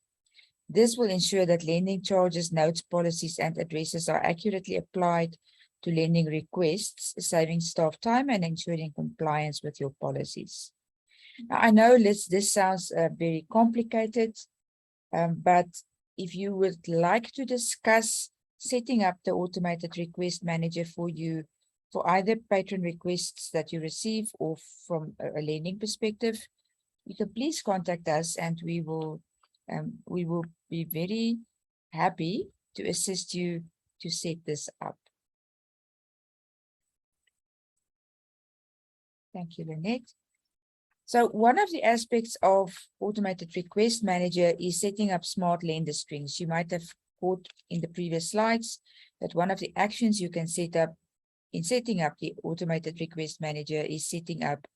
This will ensure that lending charges, notes, policies, and addresses are accurately applied to lending requests, saving staff time and ensuring compliance with your policies. Now, I know this sounds very complicated, but if you would like to discuss setting up the automated request manager for you, for either patron requests that you receive or from a lending perspective, you can please contact us and we will be very happy to assist you to set this up. Thank you, Lynette. So one of the aspects of automated request manager is setting up smart lender strings. You might have caught in the previous slides that one of the actions you can set up in setting up the automated request manager is setting up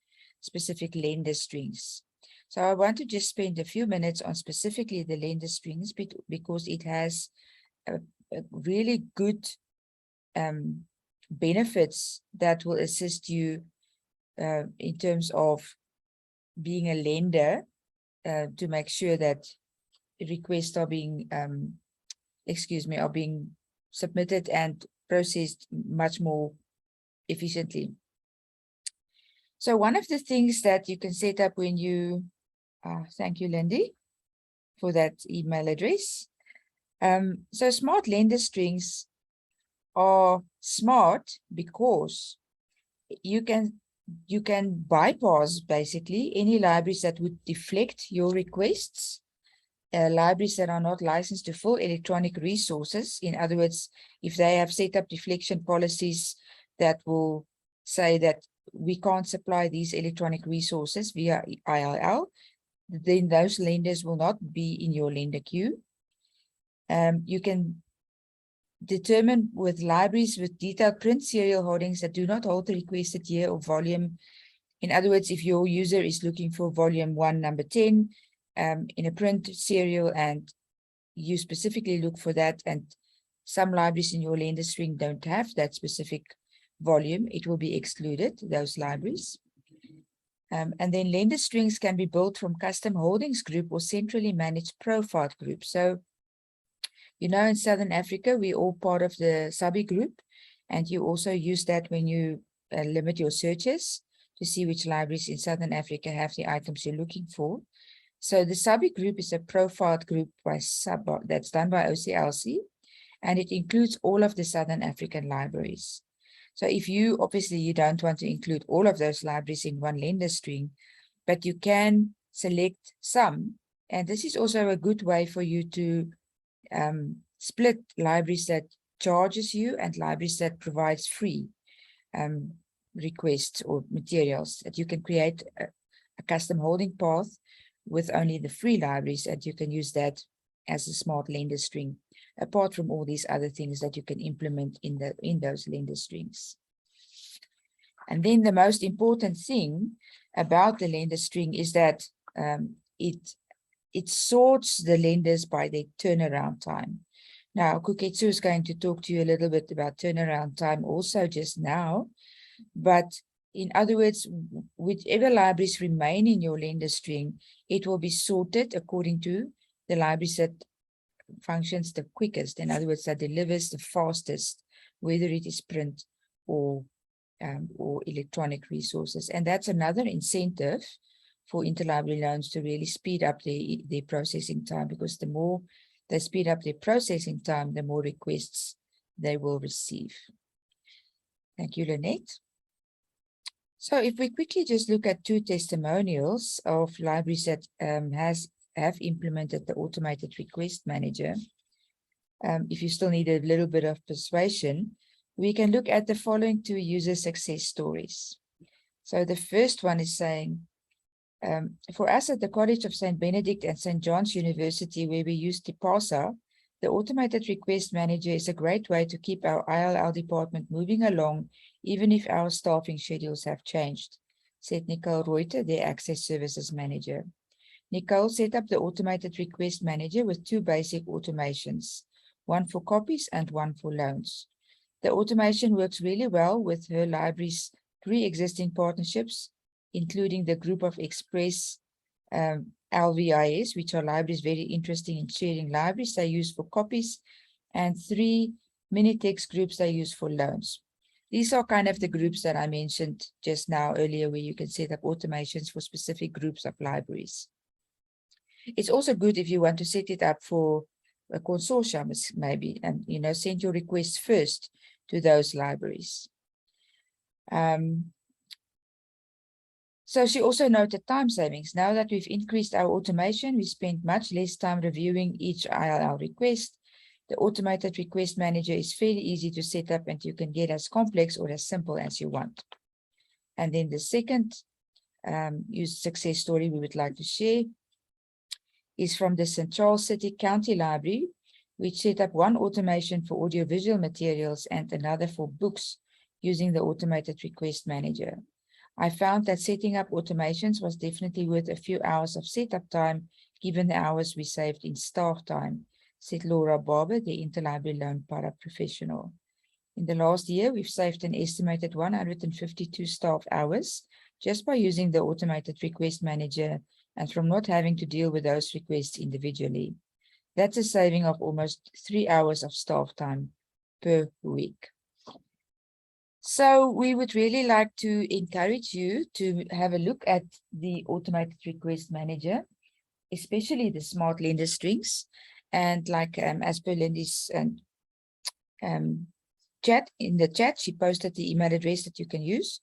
specific lender strings. So I want to just spend a few minutes on specifically the lender strings because it has a really good benefits that will assist you in terms of being a lender to make sure that requests are being, are being submitted and processed much more efficiently. So one of the things that you can set up when you, thank you, Lindy, for that email address. So smart lender strings are smart because you can bypass basically any libraries that would deflect your requests, libraries that are not licensed to full electronic resources. In other words, if they have set up deflection policies that will say that we can't supply these electronic resources via ILL, then those lenders will not be in your lender queue. You can determine with libraries with detailed print serial holdings that do not hold the requested year or volume. In other words, if your user is looking for volume 1, number 10, in a print serial, and you specifically look for that, and some libraries in your lender string don't have that specific volume, it will be excluded, those libraries. And then lender strings can be built from custom holdings group or centrally managed profiled group. So, you know, in Southern Africa, we're all part of the Sabi group, and you also use that when you limit your searches to see which libraries in Southern Africa have the items you're looking for. So the Sabi group is a profiled group by that's done by OCLC, and it includes all of the Southern African libraries. So if you, obviously you don't want to include all of those libraries in one lender string, but you can select some. And this is also a good way for you to split libraries that charges you and libraries that provides free requests or materials, that you can create a custom holding path with only the free libraries, and you can use that as a smart lender string, apart from all these other things that you can implement in those lender strings. And then the most important thing about the lender string is that it sorts the lenders by their turnaround time. Now, Kuketsu is going to talk to you a little bit about turnaround time also just now, but in other words, whichever libraries remain in your lender string, it will be sorted according to the libraries that functions the quickest. In other words, that delivers the fastest, whether it is print or electronic resources. And that's another incentive for interlibrary loans to really speed up their processing time, because the more they speed up their processing time, the more requests they will receive. Thank you, Lynette. So if we quickly just look at 2 testimonials of libraries that have implemented the automated request manager, if you still need a little bit of persuasion, we can look at the following 2 user success stories. So the first one is saying, for us at the College of St. Benedict and St. John's University, where we use Tipasa, the automated request manager is a great way to keep our ILL department moving along, even if our staffing schedules have changed, said Nicole Reuter, their Access Services Manager. Nicole set up the automated request manager with 2 basic automations, one for copies and one for loans. The automation works really well with her library's pre-existing partnerships, including the group of Express LVIS, which are libraries very interested in sharing libraries they use for copies, and 3 mini-text groups they use for loans. These are kind of the groups that I mentioned just now earlier, where you can set up automations for specific groups of libraries. It's also good if you want to set it up for a consortium, maybe, and send your requests first to those libraries. So she also noted time savings. Now that we've increased our automation, we spend much less time reviewing each ILL request. The automated request manager is fairly easy to set up, and you can get as complex or as simple as you want. And then the second user success story we would like to share is from the St. Charles City County Library, which set up one automation for audiovisual materials and another for books using the automated request manager. I found that setting up automations was definitely worth a few hours of setup time, given the hours we saved in staff time, said Laura Barber, the Interlibrary Loan Paraprofessional. In the last year, we've saved an estimated 152 staff hours just by using the automated request manager and from not having to deal with those requests individually. That's a saving of almost 3 hours of staff time per week. So we would really like to encourage you to have a look at the automated request manager, especially the smart lender strings. And like as per Lindy's chat, in the chat, she posted the email address that you can use.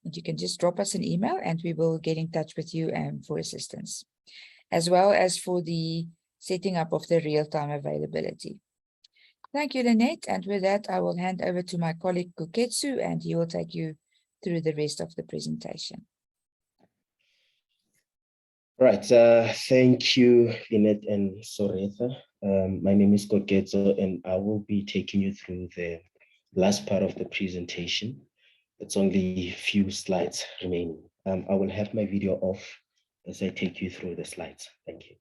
And you can just drop us an email and we will get in touch with you for assistance, as well as for the setting up of the real-time availability. Thank you, Lynette. And with that, I will hand over to my colleague Kuketsu, and he will take you through the rest of the presentation. Right. Thank you, Lynette and Soretha. My name is Kuketsu, and I will be taking you through the last part of the presentation. It's only a few slides remaining. I will have my video off as I take you through the slides. Thank you.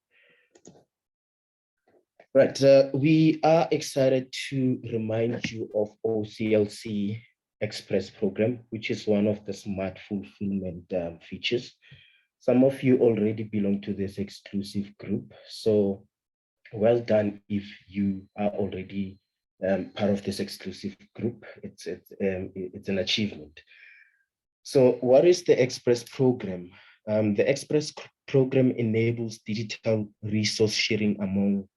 Right, we are excited to remind you of OCLC Express program, which is one of the smart fulfillment features. Some of you already belong to this exclusive group, so well done if you are already part of this exclusive group. It's an achievement. So what is the Express program? The Express program enables digital resource sharing among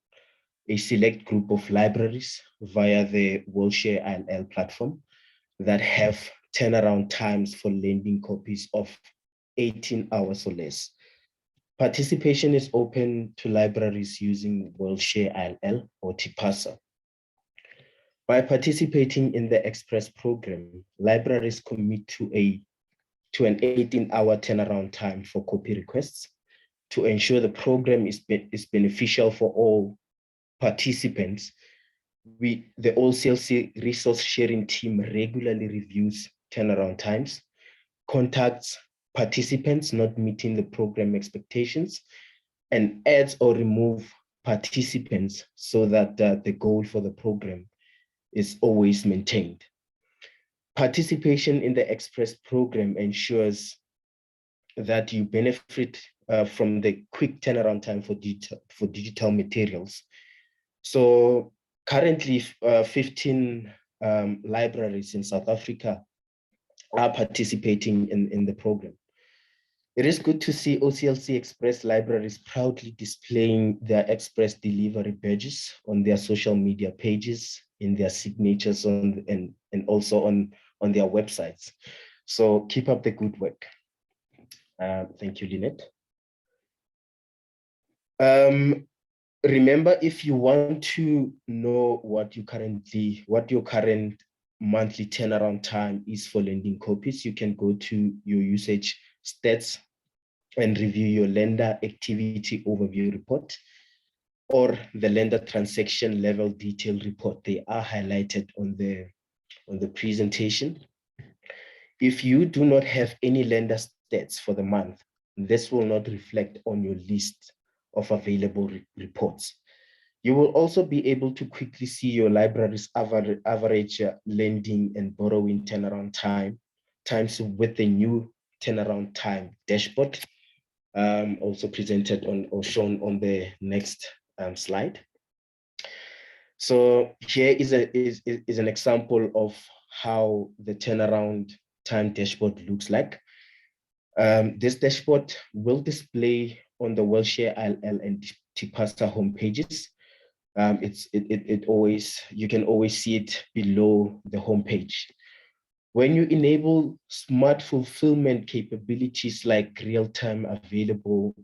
a select group of libraries via the Worldshare ILL platform that have turnaround times for lending copies of 18 hours or less. Participation is open to libraries using Worldshare ILL or TIPASA. By participating in the Express program, libraries commit to an 18-hour turnaround time for copy requests to ensure the program is beneficial for all participants. The OCLC resource sharing team regularly reviews turnaround times, contacts participants not meeting the program expectations, and adds or removes participants so that the goal for the program is always maintained. Participation in the Express program ensures that you benefit from the quick turnaround time for digital materials. So currently 15 libraries in South Africa are participating in the program. It is good to see OCLC Express libraries proudly displaying their Express delivery badges on their social media pages, in their signatures and also on their websites. So keep up the good work. Thank you, Lynette. Remember, if you want to know what your current monthly turnaround time is for lending copies, you can go to your usage stats and review your lender activity overview report or the lender transaction level detail report. They are highlighted on the presentation. If you do not have any lender stats for the month, this will not reflect on your list of available reports. You will also be able to quickly see your library's average lending and borrowing turnaround times with the new turnaround time dashboard, also presented on or shown on the next slide. So here is an example of how the turnaround time dashboard looks like. This dashboard will display on the Worldshare ILL and TIPASA homepages. You can always see it below the homepage. When you enable smart fulfillment capabilities like real-time available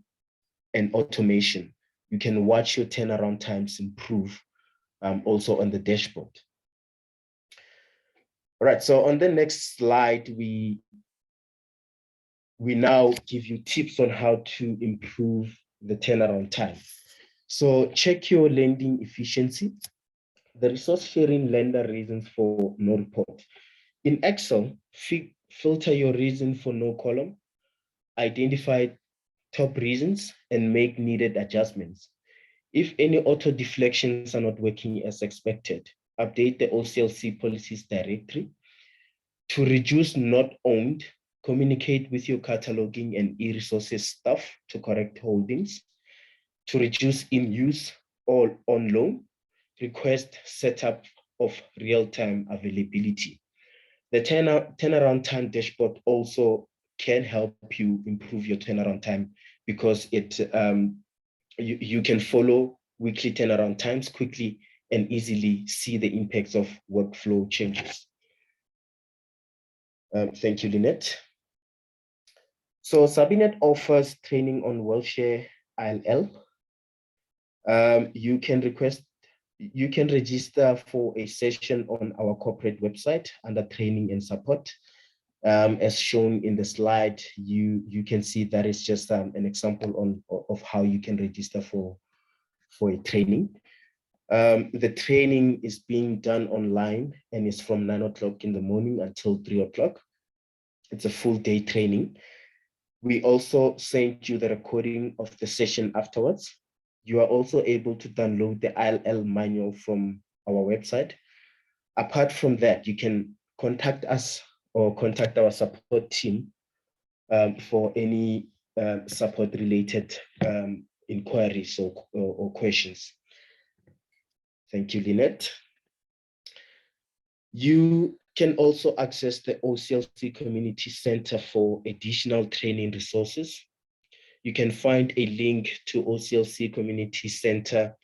and automation, you can watch your turnaround times improve also on the dashboard. All right, so on the next slide, we now give you tips on how to improve the turnaround time. So check your lending efficiency, the resource sharing lender reasons for no report. In Excel, filter your reason for no column, identify top reasons, and make needed adjustments. If any auto deflections are not working as expected, update the OCLC policies directory to reduce not owned communicate with your cataloging and e-resources staff to correct holdings, to reduce in use or on loan, request setup of real-time availability. The turnaround time dashboard also can help you improve your turnaround time because you can follow weekly turnaround times quickly and easily see the impacts of workflow changes. Thank you, Lynette. So Sabinet offers training on WellShare ILL. You can register for a session on our corporate website under training and support. As shown in the slide, you can see that is just an example of how you can register for a training. The training is being done online and is from 9 o'clock in the morning until 3 o'clock. It's a full day training. We also sent you the recording of the session afterwards. You are also able to download the ILL manual from our website. Apart from that, you can contact us or contact our support team for any support-related inquiries or questions. Thank you, Lynette. You can also access the OCLC Community Center for additional training resources. You can find a link to OCLC Community Center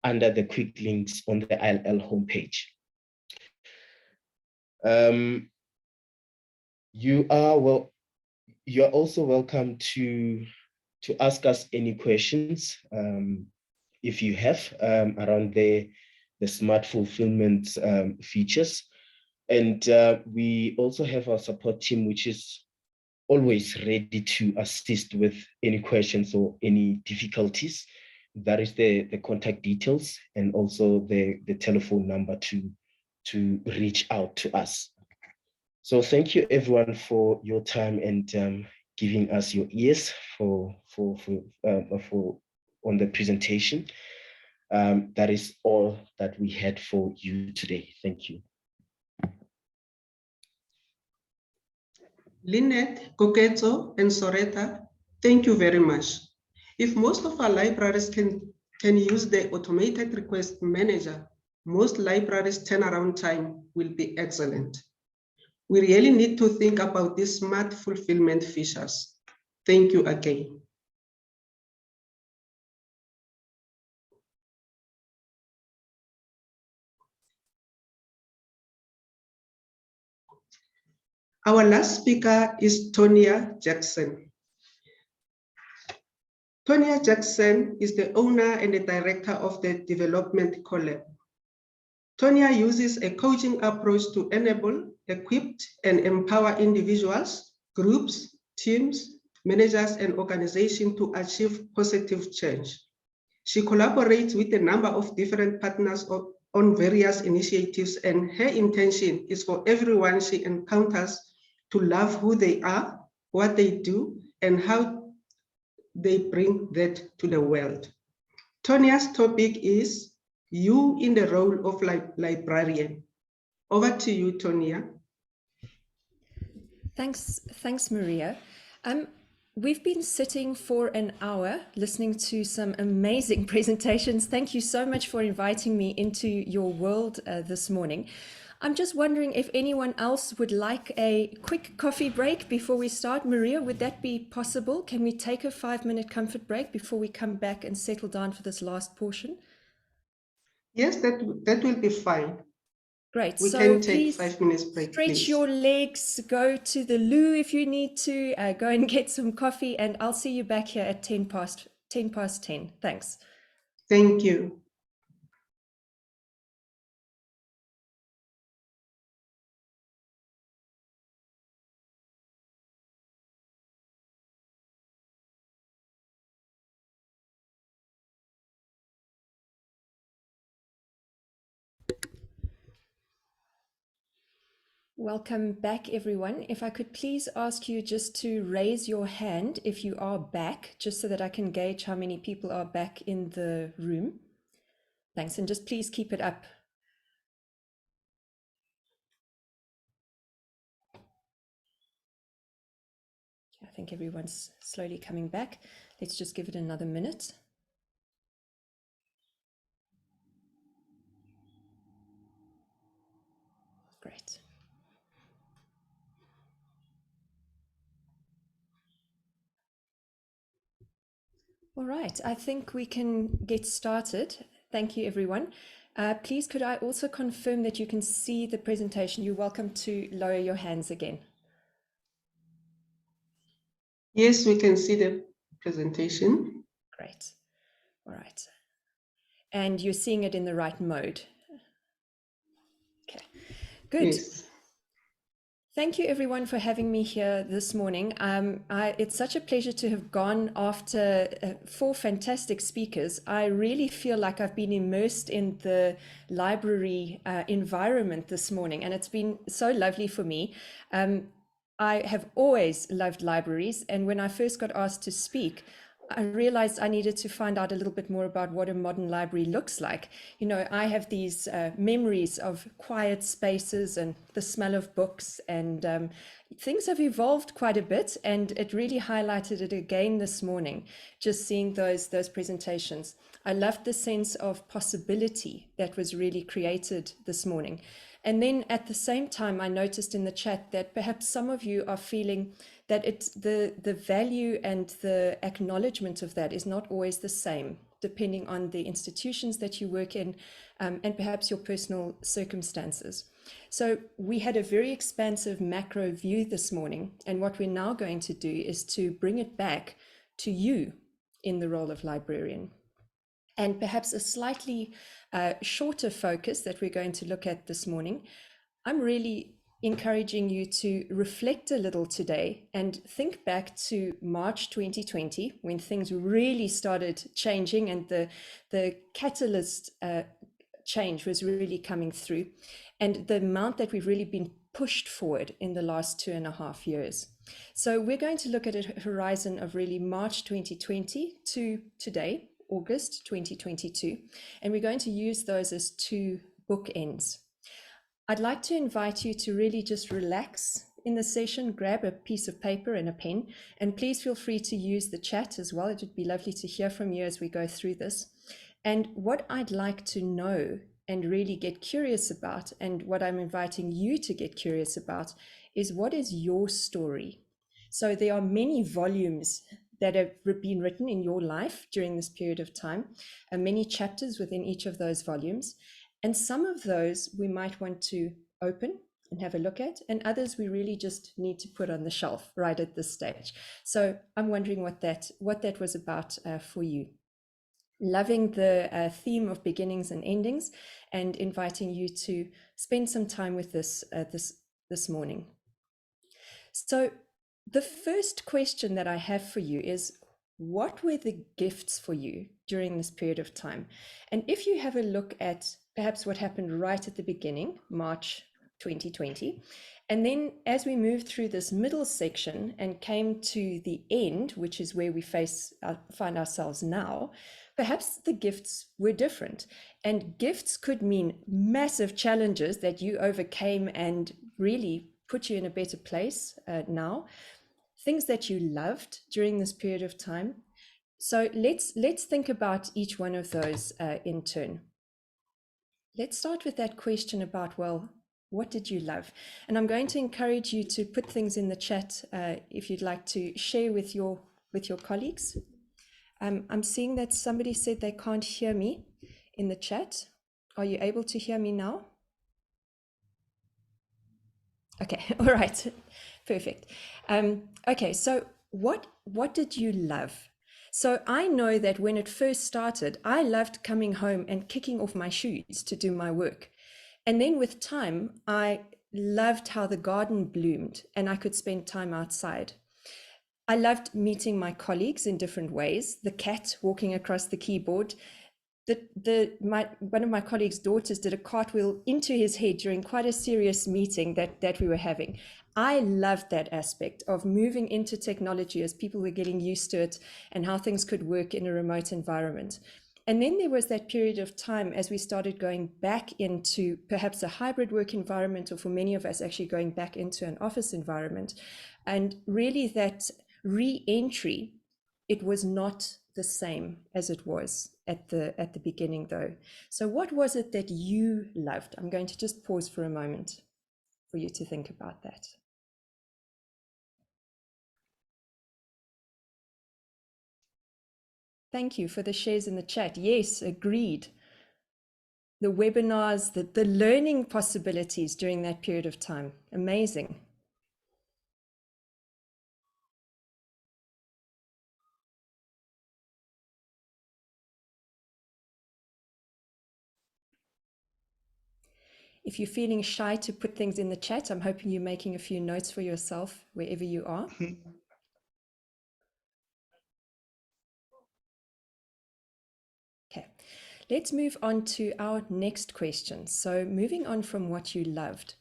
under the quick links on the ILL homepage. You are also welcome to ask us any questions if you have around the smart fulfillment features. And we also have our support team, which is always ready to assist with any questions or any difficulties. That is the contact details and also the telephone number to reach out to us. So thank you everyone for your time and giving us your ears on the presentation. That is all that we had for you today. Thank you. Lynette, Koketso, and Soreta, thank you very much. If most of our libraries can use the automated request manager, most libraries' turnaround time will be excellent. We really need to think about these smart fulfillment features. Thank you again. Our last speaker is Tonia Jackson. Tonia Jackson is the owner and the director of the development Collab. Tonia uses a coaching approach to enable, equip, and empower individuals, groups, teams, managers, and organizations to achieve positive change. She collaborates with a number of different partners on various initiatives, and her intention is for everyone she encounters to love who they are, what they do, and how they bring that to the world. Tonia's topic is you in the role of librarian. Over to you, Tonia. Thanks, Maria. We've been sitting for an hour listening to some amazing presentations. Thank you so much for inviting me into your world this morning. I'm just wondering if anyone else would like a quick coffee break before we start. Maria, would that be possible? Can we take a 5-minute comfort break before we come back and settle down for this last portion? Yes, that will be fine. Great. We can take 5 minutes break. Stretch please. your legs, go to the loo if you need to, go and get some coffee, and I'll see you back here at 10 past 10. Thanks. Thank you. Welcome back, everyone. If I could please ask you just to raise your hand if you are back, just so that I can gauge how many people are back in the room. Thanks, and just please keep it up. I think everyone's slowly coming back. Let's just give it another minute. Great. All right, I think we can get started. Thank you, everyone. Please, could I also confirm that you can see the presentation? You're welcome to lower your hands again. Yes, we can see the presentation. Great. All right. And you're seeing it in the right mode. Okay, good. Yes. Thank you, everyone, for having me here this morning. It's such a pleasure to have gone after 4 fantastic speakers. I really feel like I've been immersed in the library environment this morning, and it's been so lovely for me. I have always loved libraries, and when I first got asked to speak, I realized I needed to find out a little bit more about what a modern library looks like. You know, I have these memories of quiet spaces and the smell of books, and things have evolved quite a bit, and it really highlighted it again this morning, just seeing those presentations. I loved the sense of possibility that was really created this morning. And then at the same time, I noticed in the chat that perhaps some of you are feeling that it's the value and the acknowledgement of that is not always the same, depending on the institutions that you work in and perhaps your personal circumstances. So we had a very expansive macro view this morning, and what we're now going to do is to bring it back to you in the role of librarian. And perhaps a slightly shorter focus that we're going to look at this morning. I'm really encouraging you to reflect a little today and think back to March 2020, when things really started changing and the catalyst change was really coming through, and the amount that we've really been pushed forward in the last 2.5 years. So we're going to look at a horizon of really March 2020 to today, August 2022, and we're going to use those as 2 bookends. I'd like to invite you to really just relax in the session, grab a piece of paper and a pen, and please feel free to use the chat as well. It would be lovely to hear from you as we go through this. And what I'd like to know and really get curious about, and what I'm inviting you to get curious about, is what is your story? So there are many volumes that have been written in your life during this period of time, and many chapters within each of those volumes. And some of those we might want to open and have a look at, and others we really just need to put on the shelf right at this stage. So I'm wondering what that was about for you. Loving the theme of beginnings and endings, and inviting you to spend some time with this this morning. So the first question that I have for you is, what were the gifts for you during this period of time? And if you have a look at perhaps what happened right at the beginning, March 2020, and then as we moved through this middle section and came to the end, which is where we find ourselves now, perhaps the gifts were different. And gifts could mean massive challenges that you overcame and really put you in a better place now. Things that you loved during this period of time. So let's think about each one of those in turn. Let's start with that question about, well, what did you love? And I'm going to encourage you to put things in the chat if you'd like to share with your colleagues. I'm seeing that somebody said they can't hear me in the chat. Are you able to hear me now? Okay, all right, perfect. Okay, so what did you love? So I know that when it first started, I loved coming home and kicking off my shoes to do my work. And then with time, I loved how the garden bloomed and I could spend time outside. I loved meeting my colleagues in different ways, the cat walking across the keyboard. One of my colleagues' daughters did a cartwheel into his head during quite a serious meeting that we were having. I loved that aspect of moving into technology as people were getting used to it and how things could work in a remote environment. And then there was that period of time as we started going back into perhaps a hybrid work environment, or for many of us actually going back into an office environment. And really that Re-entry, it was not the same as it was at the beginning though. So what was it that you loved? I'm going to just pause for a moment for you to think about that. Thank you for the shares in the chat. Yes, agreed. The webinars, the learning possibilities during that period of time, amazing. If you're feeling shy to put things in the chat, I'm hoping you're making a few notes for yourself wherever you are. Okay, let's move on to our next question. So moving on from what you loved,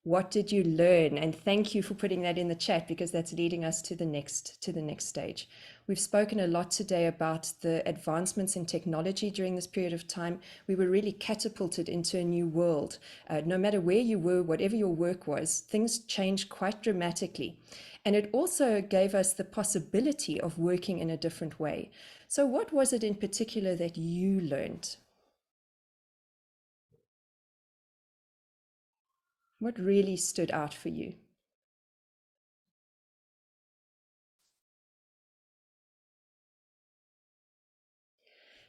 what did you learn? And thank you for putting that in the chat, because that's leading us to the next stage. We've spoken a lot today about the advancements in technology during this period of time. We were really catapulted into a new world. No matter where you were, whatever your work was, things changed quite dramatically. And it also gave us the possibility of working in a different way. So what was it in particular that you learned? What really stood out for you?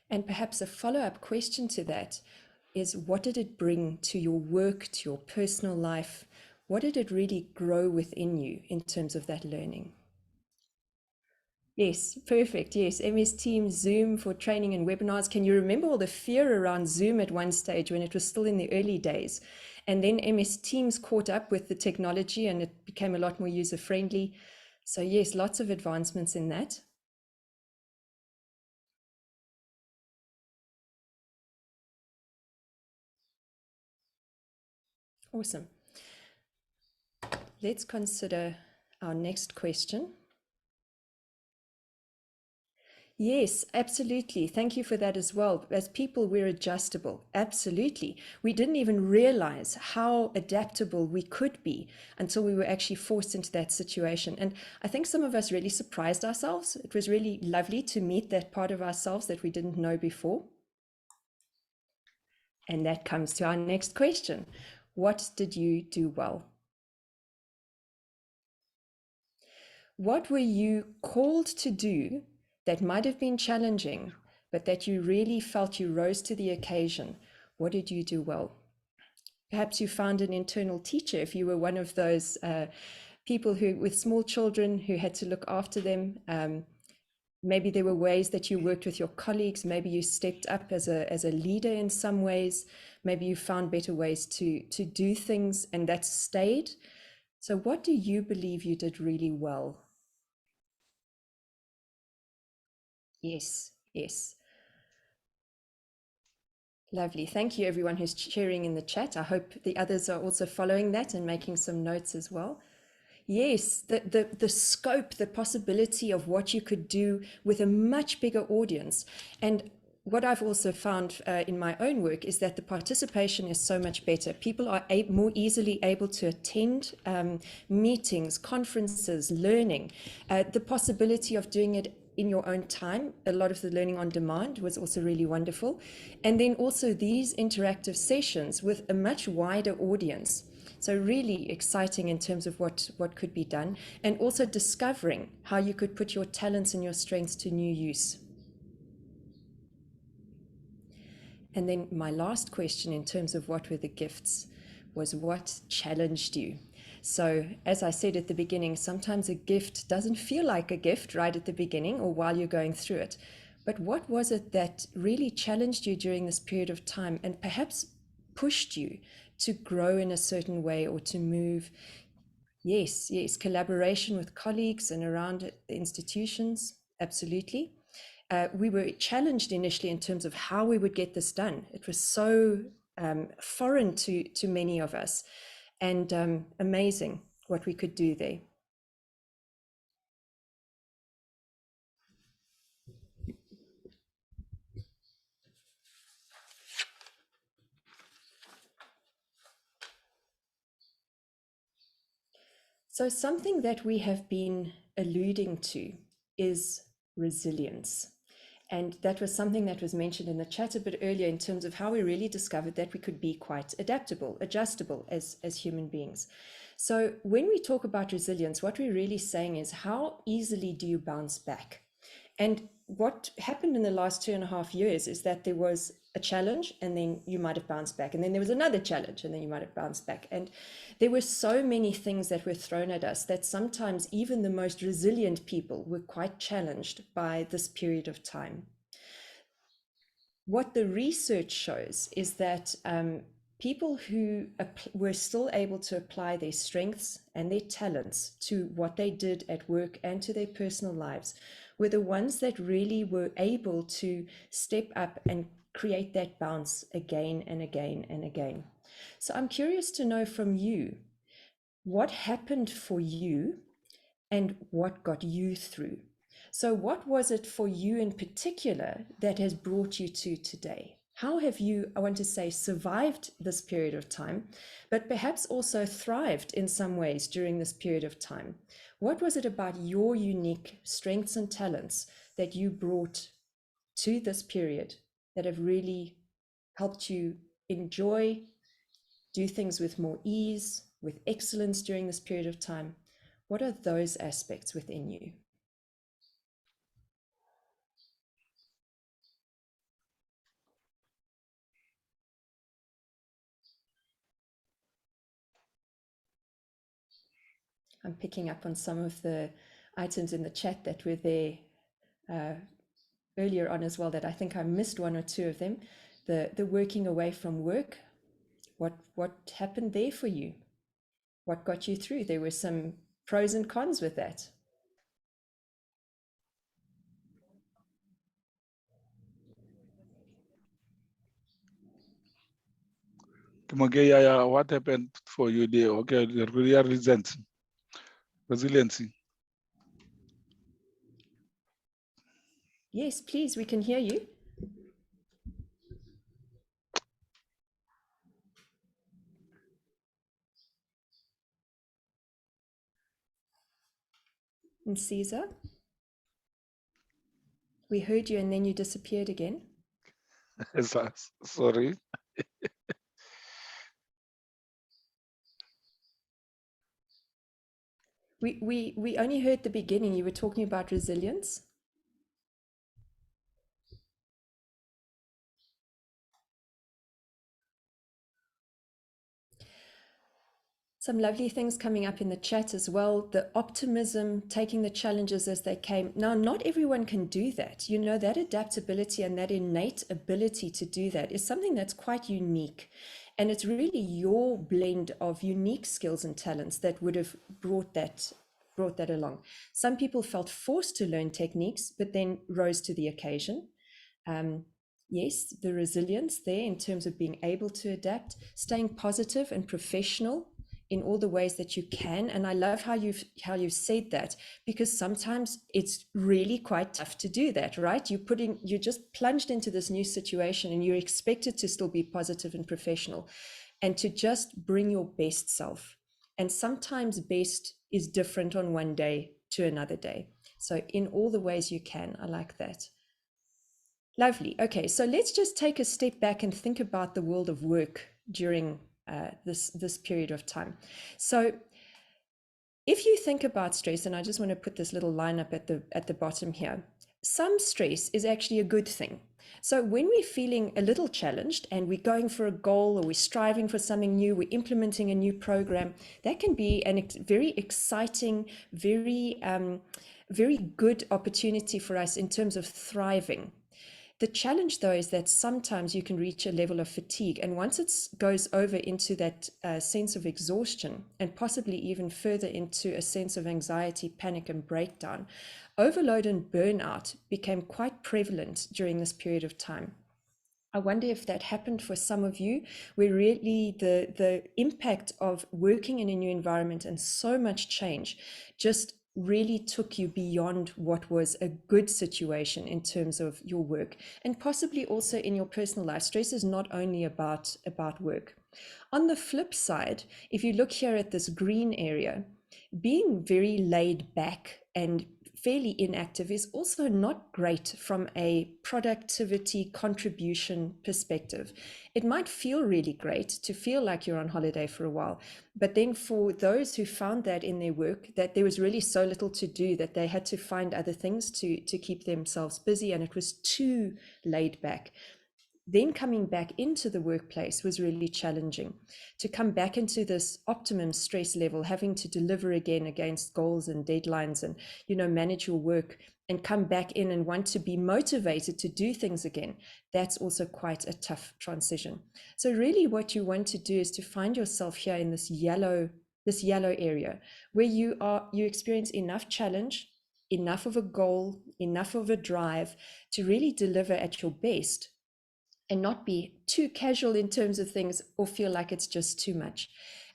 And perhaps a follow-up question to that is, what did it bring to your work, to your personal life? What did it really grow within you in terms of that learning? Yes, perfect. Yes, MS Teams, Zoom for training and webinars. Can you remember all the fear around Zoom at one stage when it was still in the early days? And then MS Teams caught up with the technology and it became a lot more user-friendly. So yes, lots of advancements in that. Awesome. Let's consider our next question. Yes, absolutely. Thank you for that as well. As people, we're adjustable. Absolutely. We didn't even realize how adaptable we could be until we were actually forced into that situation. And I think some of us really surprised ourselves. It was really lovely to meet that part of ourselves that we didn't know before. And that comes to our next question. What did you do well? What were you called to do that might have been challenging, but that you really felt you rose to the occasion? What did you do well? Perhaps you found an internal teacher if you were one of those people who, with small children who had to look after them. Maybe there were ways that you worked with your colleagues. Maybe you stepped up as a leader in some ways. Maybe you found better ways to do things, and that stayed. So what do you believe you did really well? Yes, yes. Lovely. Thank you, everyone who's sharing in the chat. I hope the others are also following that and making some notes as well. Yes, the scope, the possibility of what you could do with a much bigger audience. And what I've also found in my own work is that the participation is so much better. People are more easily able to attend meetings, conferences, learning. The possibility of doing it in your own time. A lot of the learning on demand was also really wonderful. And then also these interactive sessions with a much wider audience. So really exciting in terms of what could be done, and also discovering how you could put your talents and your strengths to new use. And then my last question in terms of what were the gifts was, what challenged you? So as I said at the beginning, sometimes a gift doesn't feel like a gift right at the beginning or while you're going through it. But what was it that really challenged you during this period of time and perhaps pushed you to grow in a certain way or to move? Yes, yes, collaboration with colleagues and around the institutions, absolutely. We were challenged initially in terms of how we would get this done. It was so foreign to many of us, and amazing what we could do there. So something that we have been alluding to is resilience. And that was something that was mentioned in the chat a bit earlier in terms of how we really discovered that we could be quite adaptable, adjustable as human beings. So when we talk about resilience, what we're really saying is how easily do you bounce back? And what happened in the last 2.5 years is that there was a challenge and then you might have bounced back. And then there was another challenge and then you might have bounced back. And there were so many things that were thrown at us that sometimes even the most resilient people were quite challenged by this period of time. What the research shows is that people who were still able to apply their strengths and their talents to what they did at work and to their personal lives were the ones that really were able to step up and create that bounce again and again and again. So I'm curious to know from you, what happened for you and what got you through? So what was it for you in particular that has brought you to today? How have you, I want to say, survived this period of time, but perhaps also thrived in some ways during this period of time? What was it about your unique strengths and talents that you brought to this period that have really helped you enjoy, do things with more ease, with excellence during this period of time? What are those aspects within you? I'm picking up on some of the items in the chat that were there earlier on as well, that I think I missed one or two of them. The working away from work, what happened there for you? What got you through? There were some pros and cons with that. What happened for you there? Okay, the real resiliency. Yes, please, we can hear you. And Caesar, we heard you and then you disappeared again. Sorry. We only heard the beginning. You were talking about resilience. Some lovely things coming up in the chat as well. The optimism, taking the challenges as they came. Now, not everyone can do that. You know, that adaptability and that innate ability to do that is something that's quite unique. And it's really your blend of unique skills and talents that would have brought that along. Some people felt forced to learn techniques, but then rose to the occasion. Yes, the resilience there in terms of being able to adapt, staying positive and professional in all the ways that you can. And I love how you've said that, because sometimes it's really quite tough to do that, right? You're just plunged into this new situation and you're expected to still be positive and professional and to just bring your best self. And sometimes best is different on one day to another day. So in all the ways you can, I like that. Lovely. Okay, so let's just take a step back and think about the world of work during this period of time. So if you think about stress, and I just want to put this little line up at the bottom here, some stress is actually a good thing. So when we're feeling a little challenged and we're going for a goal, or we're striving for something new, we're implementing a new program, that can be a very exciting, very good opportunity for us in terms of thriving. The challenge, though, is that sometimes you can reach a level of fatigue. And once it goes over into that sense of exhaustion, and possibly even further into a sense of anxiety, panic, and breakdown, overload and burnout became quite prevalent during this period of time. I wonder if that happened for some of you, where really the impact of working in a new environment and so much change just really took you beyond what was a good situation in terms of your work, and possibly also in your personal life. Stress is not only about work. On the flip side, if you look here at this green area, being very laid back and fairly inactive is also not great from a productivity contribution perspective. It might feel really great to feel like you're on holiday for a while, but then for those who found that in their work, that there was really so little to do that they had to find other things to keep themselves busy, and it was too laid back. Then coming back into the workplace was really challenging. To come back into this optimum stress level, having to deliver again against goals and deadlines and, manage your work, and come back in and want to be motivated to do things again, that's also quite a tough transition. So really what you want to do is to find yourself here in this yellow area where you experience enough challenge, enough of a goal, enough of a drive to really deliver at your best, and not be too casual in terms of things or feel like it's just too much.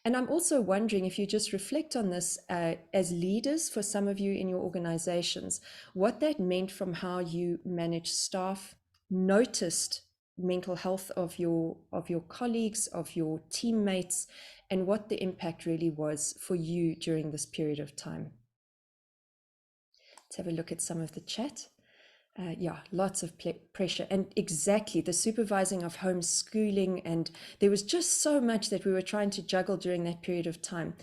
And I'm also wondering if you just reflect on this as leaders for some of you in your organizations, what that meant from how you manage staff, noticed mental health of your colleagues, of your teammates, and what the impact really was for you during this period of time. Let's have a look at some of the chat. Lots of pressure, and exactly the supervising of homeschooling, and there was just so much that we were trying to juggle during that period of time.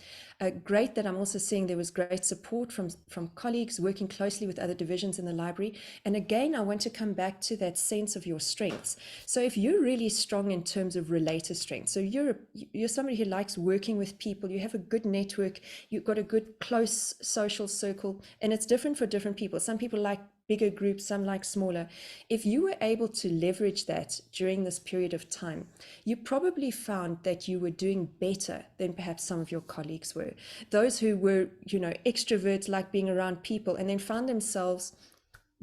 Great that I'm also seeing there was great support from colleagues working closely with other divisions in the library. And again, I want to come back to that sense of your strengths. So if you're really strong in terms of relator strength, so you're somebody who likes working with people, you have a good network, you've got a good close social circle, and it's different for different people. Some people like bigger groups, some like smaller. If you were able to leverage that during this period of time, you probably found that you were doing better than perhaps some of your colleagues were. Those who were, extroverts, like being around people, and then found themselves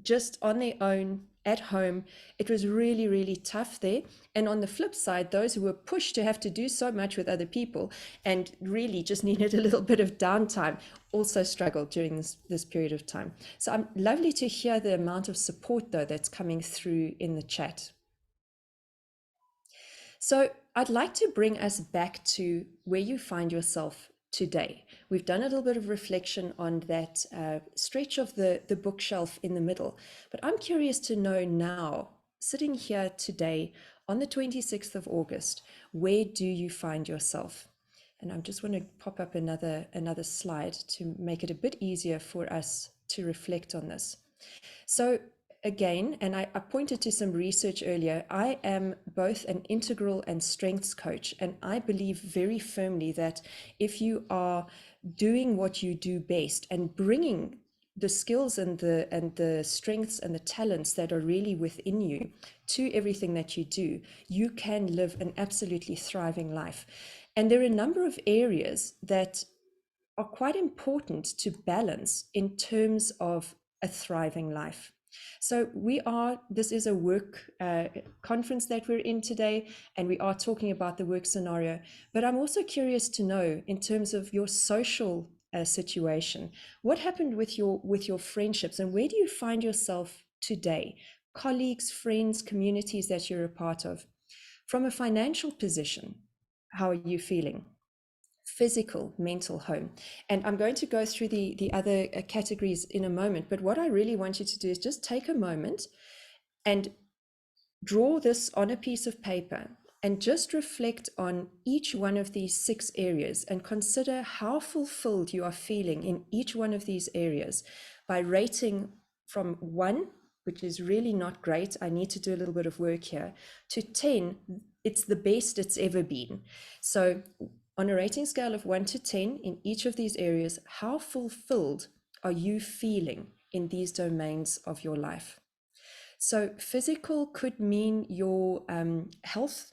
just on their own at home, it was really, really tough there. And on the flip side, those who were pushed to have to do so much with other people and really just needed a little bit of downtime also struggled during this period of time. So I'm lovely to hear the amount of support, though, that's coming through in the chat. So I'd like to bring us back to where you find yourself today. We've done a little bit of reflection on that stretch of the bookshelf in the middle, but I'm curious to know now, sitting here today on the 26th of August, where do you find yourself? And I just want to pop up another slide to make it a bit easier for us to reflect on this. So again, and I pointed to some research earlier, I am both an integral and strengths coach, and I believe very firmly that if you are doing what you do best and bringing the skills and the strengths and the talents that are really within you to everything that you do, you can live an absolutely thriving life. And there are a number of areas that are quite important to balance in terms of a thriving life. So this is a work conference that we're in today, and we are talking about the work scenario, but I'm also curious to know, in terms of your social situation, what happened with your friendships, and where do you find yourself today? Colleagues, friends, communities that you're a part of. From a financial position, how are you feeling? Physical, mental, home. And I'm going to go through the other categories in a moment, but what I really want you to do is just take a moment and draw this on a piece of paper and just reflect on each one of these 6 areas and consider how fulfilled you are feeling in each one of these areas by rating from 1, which is really not great, I need to do a little bit of work here, to 10, it's the best it's ever been. So on a rating scale of 1 to 10 in each of these areas, how fulfilled are you feeling in these domains of your life? So physical could mean your health.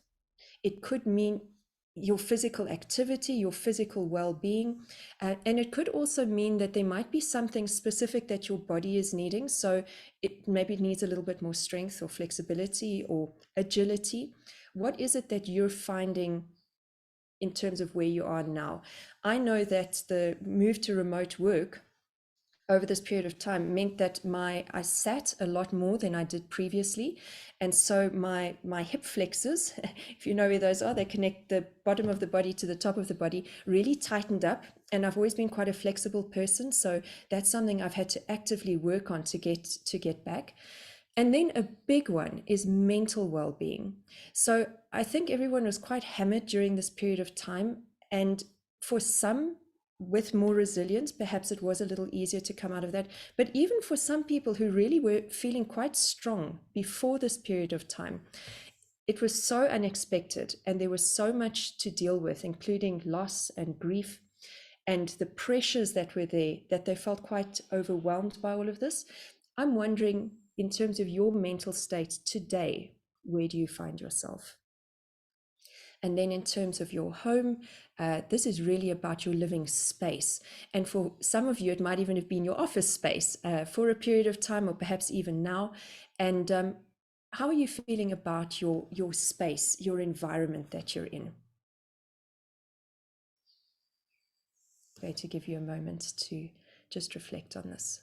It could mean your physical activity, your physical well-being. And it could also mean that there might be something specific that your body is needing. So it maybe needs a little bit more strength or flexibility or agility. What is it that you're finding in terms of where you are now? I know that the move to remote work over this period of time meant that I sat a lot more than I did previously. And so my hip flexors, if you know where those are, they connect the bottom of the body to the top of the body, really tightened up. And I've always been quite a flexible person. So that's something I've had to actively work on to get back. And then a big one is mental well-being. So I think everyone was quite hammered during this period of time. And for some, with more resilience, perhaps it was a little easier to come out of that. But even for some people who really were feeling quite strong before this period of time, it was so unexpected and there was so much to deal with, including loss and grief and the pressures that were there, that they felt quite overwhelmed by all of this. I'm wondering, in terms of your mental state today, where do you find yourself? And then in terms of your home, this is really about your living space. And for some of you, it might even have been your office space for a period of time, or perhaps even now. And how are you feeling about your space, your environment that you're in? I'm going to give you a moment to just reflect on this.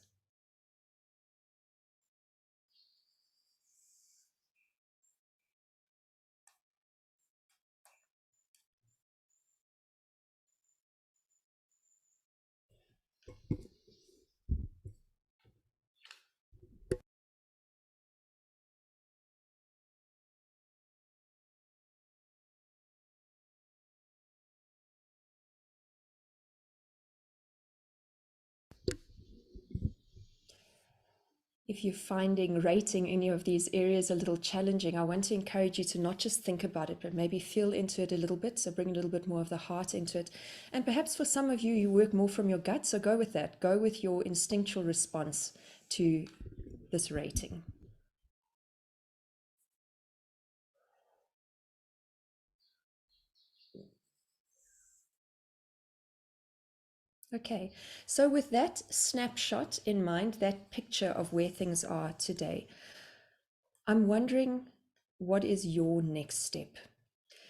If you're finding rating any of these areas a little challenging, I want to encourage you to not just think about it, but maybe feel into it a little bit. So bring a little bit more of the heart into it. And perhaps for some of you, you work more from your gut. So go with that. Go with your instinctual response to this rating. Okay, so with that snapshot in mind, that picture of where things are today, I'm wondering, what is your next step?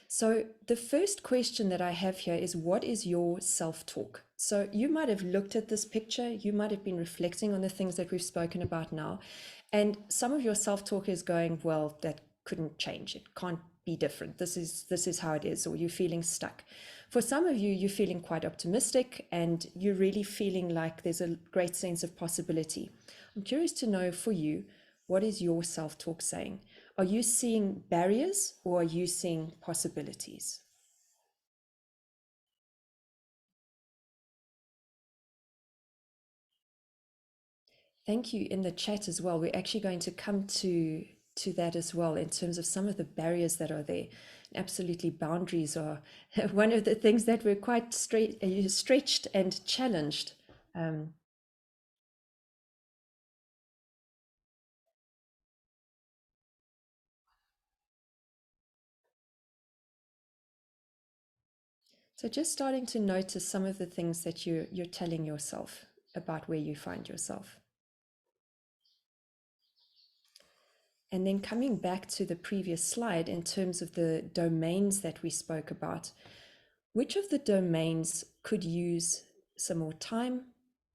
So the first question that I have here is, what is your self-talk? So you might have looked at this picture, you might have been reflecting on the things that we've spoken about now, and some of your self-talk is going, well, that couldn't change, it can't be different, this is how it is, or you're feeling stuck. For some of you, you're feeling quite optimistic and you're really feeling like there's a great sense of possibility. I'm curious to know, for you, what is your self-talk saying? Are you seeing barriers or are you seeing possibilities? Thank you in the chat as well. We're actually going to come to that as well, in terms of some of the barriers that are there. Absolutely, boundaries are one of the things that we're quite stretched and challenged. So just starting to notice some of the things that you're telling yourself about where you find yourself. And then coming back to the previous slide in terms of the domains that we spoke about, which of the domains could use some more time,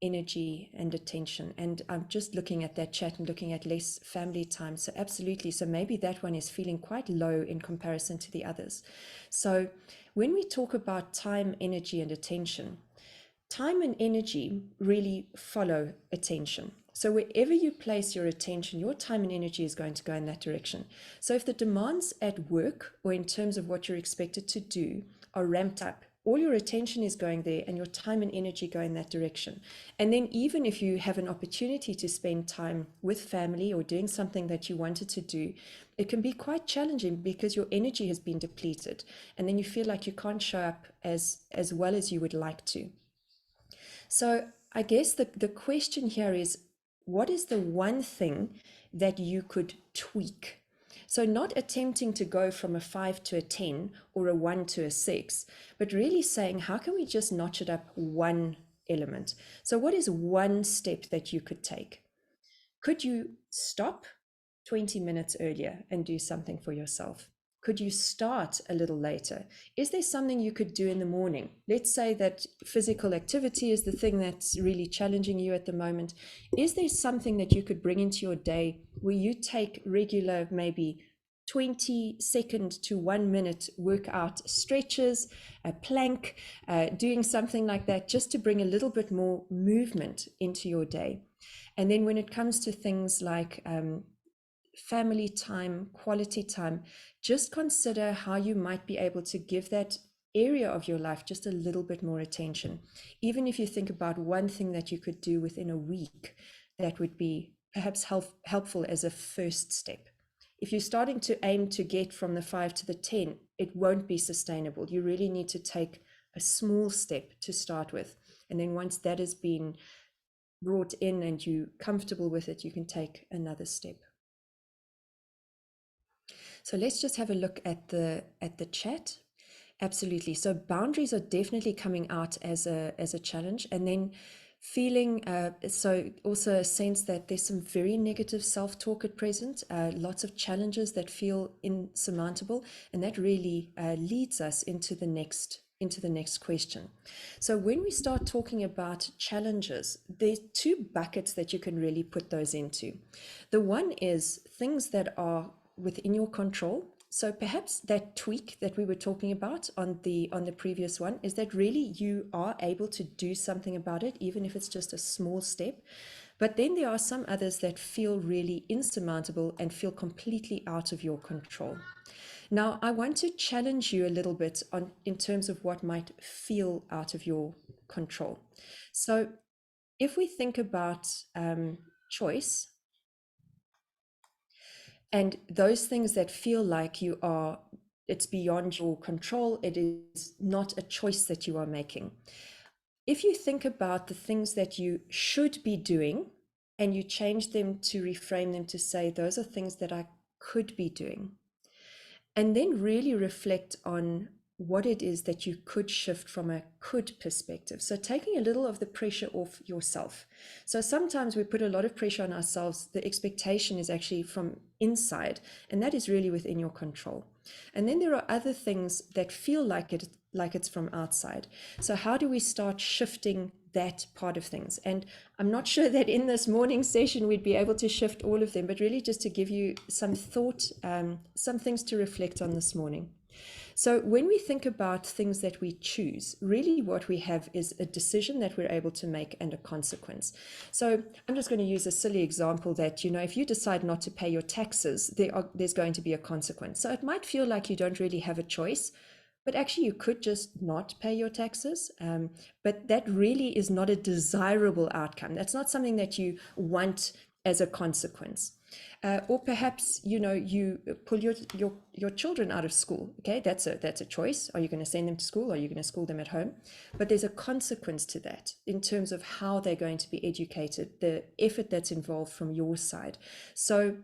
energy, and attention? And I'm just looking at that chat and looking at less family time. So absolutely. So maybe that one is feeling quite low in comparison to the others. So when we talk about time, energy, and attention, time and energy really follow attention. So wherever you place your attention, your time and energy is going to go in that direction. So if the demands at work or in terms of what you're expected to do are ramped up, all your attention is going there and your time and energy go in that direction. And then even if you have an opportunity to spend time with family or doing something that you wanted to do, it can be quite challenging because your energy has been depleted. And then you feel like you can't show up as well as you would like to. So I guess the question here is, what is the one thing that you could tweak? So not attempting to go from a 5 to a 10 or a 1 to a 6, but really saying, how can we just notch it up one element? So what is one step that you could take? Could you stop 20 minutes earlier and do something for yourself? Could you start a little later? Is there something you could do in the morning? Let's say that physical activity is the thing that's really challenging you at the moment. Is there something that you could bring into your day where you take regular, maybe 20-second to 1 minute workout stretches, a plank, doing something like that, just to bring a little bit more movement into your day? And then when it comes to things like family time, quality time, just consider how you might be able to give that area of your life just a little bit more attention. Even if you think about one thing that you could do within a week, that would be perhaps helpful as a first step. If you're starting to aim to get from the 5 to the 10, it won't be sustainable. You really need to take a small step to start with. And then once that has been brought in and you're comfortable with it, you can take another step. So let's just have a look at the chat. Absolutely. So boundaries are definitely coming out as a challenge, and then feeling so also a sense that there's some very negative self-talk at present, lots of challenges that feel insurmountable, and that really leads us into the next question. So when we start talking about challenges, there's two buckets that you can really put those into. The one is things that are within your control. So perhaps that tweak that we were talking about on the previous one is that really you are able to do something about it, even if it's just a small step. But then there are some others that feel really insurmountable and feel completely out of your control. Now, I want to challenge you a little bit in terms of what might feel out of your control. So if we think about choice, and those things that feel like it's beyond your control, it is not a choice that you are making. If you think about the things that you should be doing and you change them to reframe them to say, those are things that I could be doing, and then really reflect on what it is that you could shift from a could perspective. So taking a little of the pressure off yourself. So sometimes we put a lot of pressure on ourselves. The expectation is actually from inside, and that is really within your control. And then there are other things that feel like it's from outside. So how do we start shifting that part of things? And I'm not sure that in this morning session we'd be able to shift all of them, but really just to give you some thought, some things to reflect on this morning. So when we think about things that we choose, really what we have is a decision that we're able to make and a consequence. So I'm just going to use a silly example that, if you decide not to pay your taxes, there's going to be a consequence. So it might feel like you don't really have a choice, but actually you could just not pay your taxes. But that really is not a desirable outcome. That's not something that you want as a consequence. Or perhaps, you pull your children out of school. Okay, that's a choice. Are you going to send them to school? Or are you going to school them at home? But there's a consequence to that in terms of how they're going to be educated, the effort that's involved from your side. So,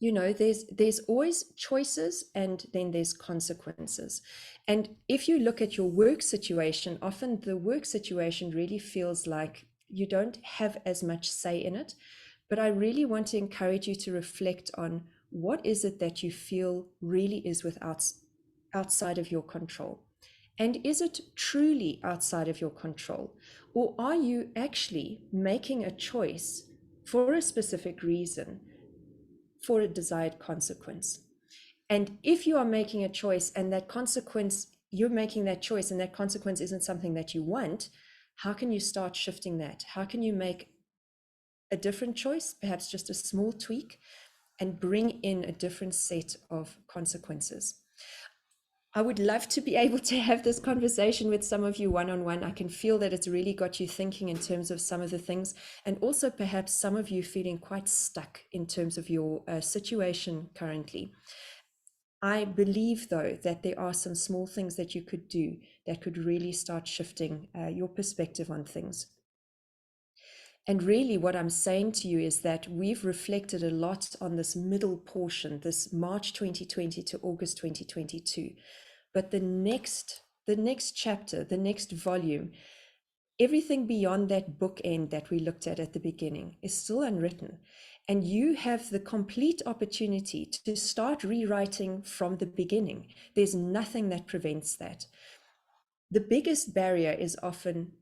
there's always choices, and then there's consequences. And if you look at your work situation, often the work situation really feels like you don't have as much say in it. But I really want to encourage you to reflect on what is it that you feel really is outside of your control. And is it truly outside of your control? Or are you actually making a choice for a specific reason, for a desired consequence? And if you are making a choice and that consequence, you're making that choice and that consequence isn't something that you want, how can you start shifting that? How can you make a different choice, perhaps just a small tweak, and bring in a different set of consequences? I would love to be able to have this conversation with some of you one-on-one. I can feel that it's really got you thinking in terms of some of the things, and also perhaps some of you feeling quite stuck in terms of your situation currently. I believe, though, that there are some small things that you could do that could really start shifting your perspective on things. And really what I'm saying to you is that we've reflected a lot on this middle portion, this March 2020 to August 2022. But the next chapter, the next volume, everything beyond that bookend that we looked at the beginning is still unwritten. And you have the complete opportunity to start rewriting from the beginning. There's nothing that prevents that. The biggest barrier is often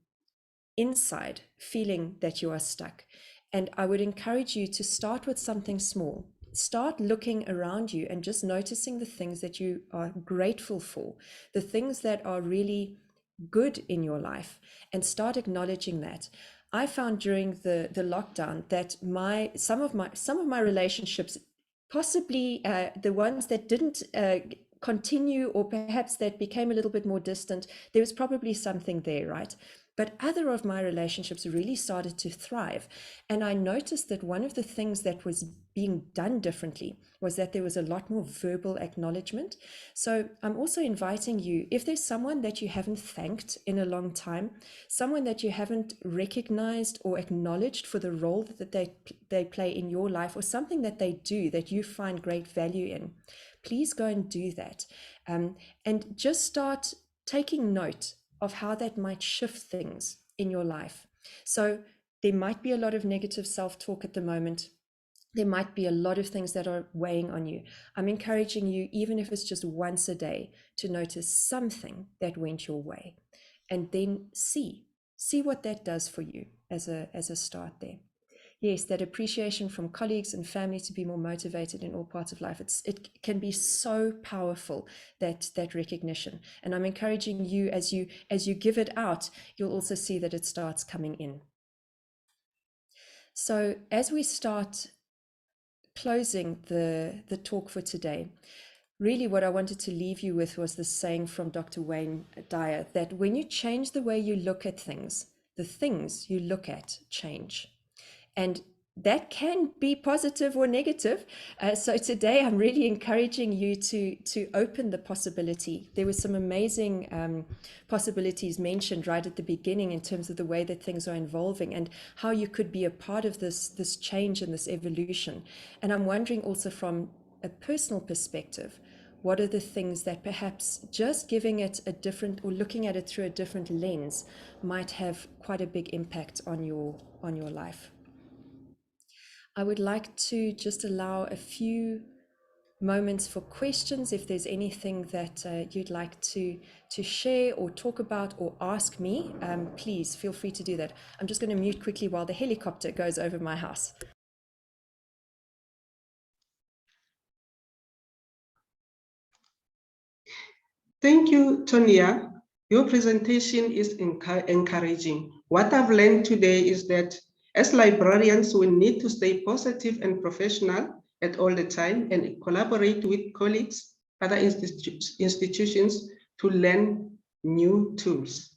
inside, feeling that you are stuck. And I would encourage you to start with something small. Start looking around you and just noticing the things that you are grateful for, the things that are really good in your life, and start acknowledging that. I found during the lockdown that some of my relationships, possibly the ones that didn't continue, or perhaps that became a little bit more distant, there was probably something there, right? But other of my relationships really started to thrive. And I noticed that one of the things that was being done differently was that there was a lot more verbal acknowledgement. So I'm also inviting you, if there's someone that you haven't thanked in a long time, someone that you haven't recognized or acknowledged for the role that they play in your life, or something that they do that you find great value in, please go and do that. And just start taking note of how that might shift things in your life. So there might be a lot of negative self-talk at the moment. There might be a lot of things that are weighing on you. I'm encouraging you, even if it's just once a day, to notice something that went your way, and then see what that does for you as a start there. Yes, that appreciation from colleagues and family to be more motivated in all parts of life. It can be so powerful, that recognition. And I'm encouraging you, as you give it out, you'll also see that it starts coming in. So as we start closing the talk for today, really what I wanted to leave you with was this saying from Dr. Wayne Dyer, that when you change the way you look at things, the things you look at change. And that can be positive or negative. So today I'm really encouraging you to open the possibility. There were some amazing possibilities mentioned right at the beginning in terms of the way that things are evolving and how you could be a part of this change and this evolution. And I'm wondering also from a personal perspective, what are the things that perhaps just giving it a different, or looking at it through a different lens, might have quite a big impact on your life. I would like to just allow a few moments for questions. If there's anything that you'd like to share or talk about or ask me, please feel free to do that. I'm just going to mute quickly while the helicopter goes over my house. Thank you, Tonia. Your presentation is encouraging. What I've learned today is that as librarians, we need to stay positive and professional at all the time and collaborate with colleagues, other institutions to learn new tools.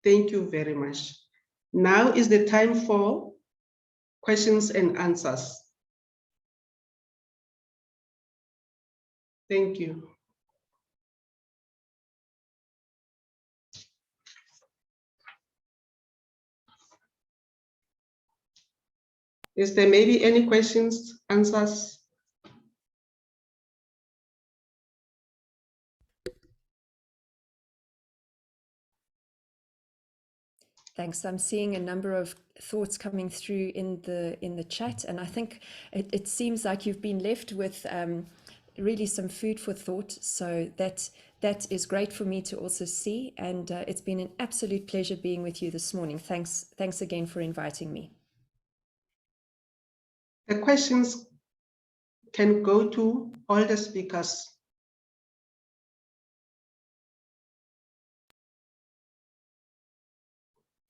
Thank you very much. Now is the time for questions and answers. Thank you. Is there maybe any questions, answers? Thanks. I'm seeing a number of thoughts coming through in the chat, and I think it seems like you've been left with really some food for thought. So that is great for me to also see, and it's been an absolute pleasure being with you this morning. Thanks again for inviting me. The questions can go to all the speakers.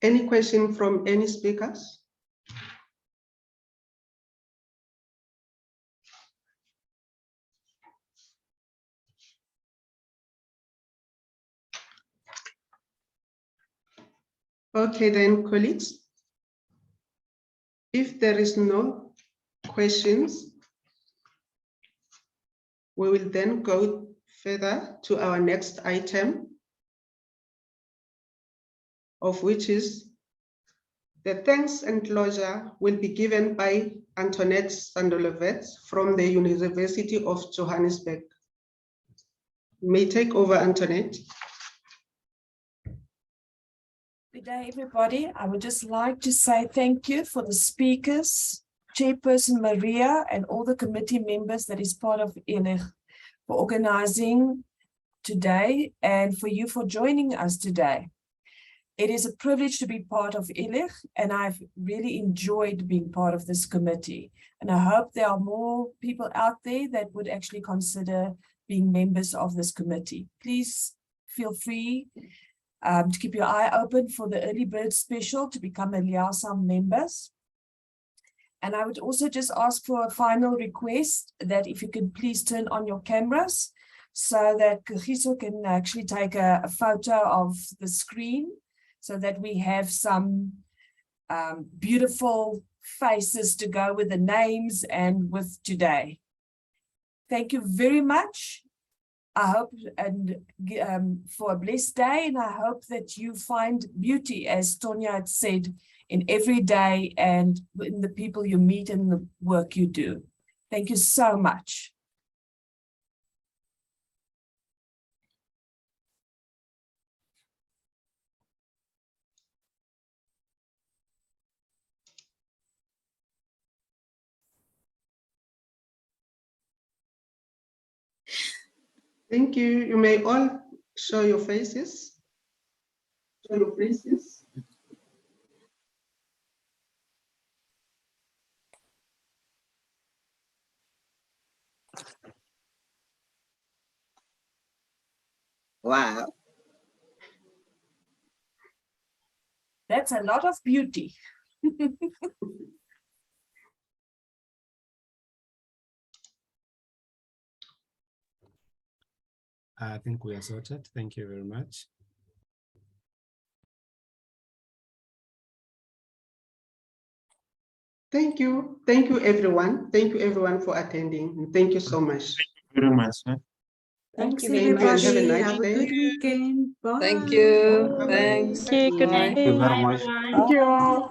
Any question from any speakers? Okay then, colleagues. If there is no questions, we will then go further to our next item, of which is the thanks and closure will be given by Antonet Sundelowitz from the University of Johannesburg. You may take over, Antonet. Good day, everybody. I would just like to say thank you for the speakers, Chairperson Maria, and all the committee members that is part of ILLIG for organizing today and for you for joining us today. It is a privilege to be part of ILLIG, and I've really enjoyed being part of this committee. And I hope there are more people out there that would actually consider being members of this committee. Please feel free to keep your eye open for the early bird special to become a Liasa members. And I would also just ask for a final request that if you could please turn on your cameras so that Kagiso can actually take a photo of the screen so that we have some beautiful faces to go with the names and with today. Thank you very much. I hope and for a blessed day, and I hope that you find beauty, as Tonia had said, in every day and in the people you meet and the work you do. Thank you so much. Thank you. You may all show your faces. Show your faces. Wow. That's a lot of beauty. I think we are sorted. Thank you very much. Thank you. Thank you, everyone. Thank you, everyone, for attending. Thank you so much. Thank you very much. Thank Thanks, you, everybody. Have a everybody. nice Have a day. good weekend. Bye. Thank you. Bye-bye. Thanks. Thank you very much. Thank you all.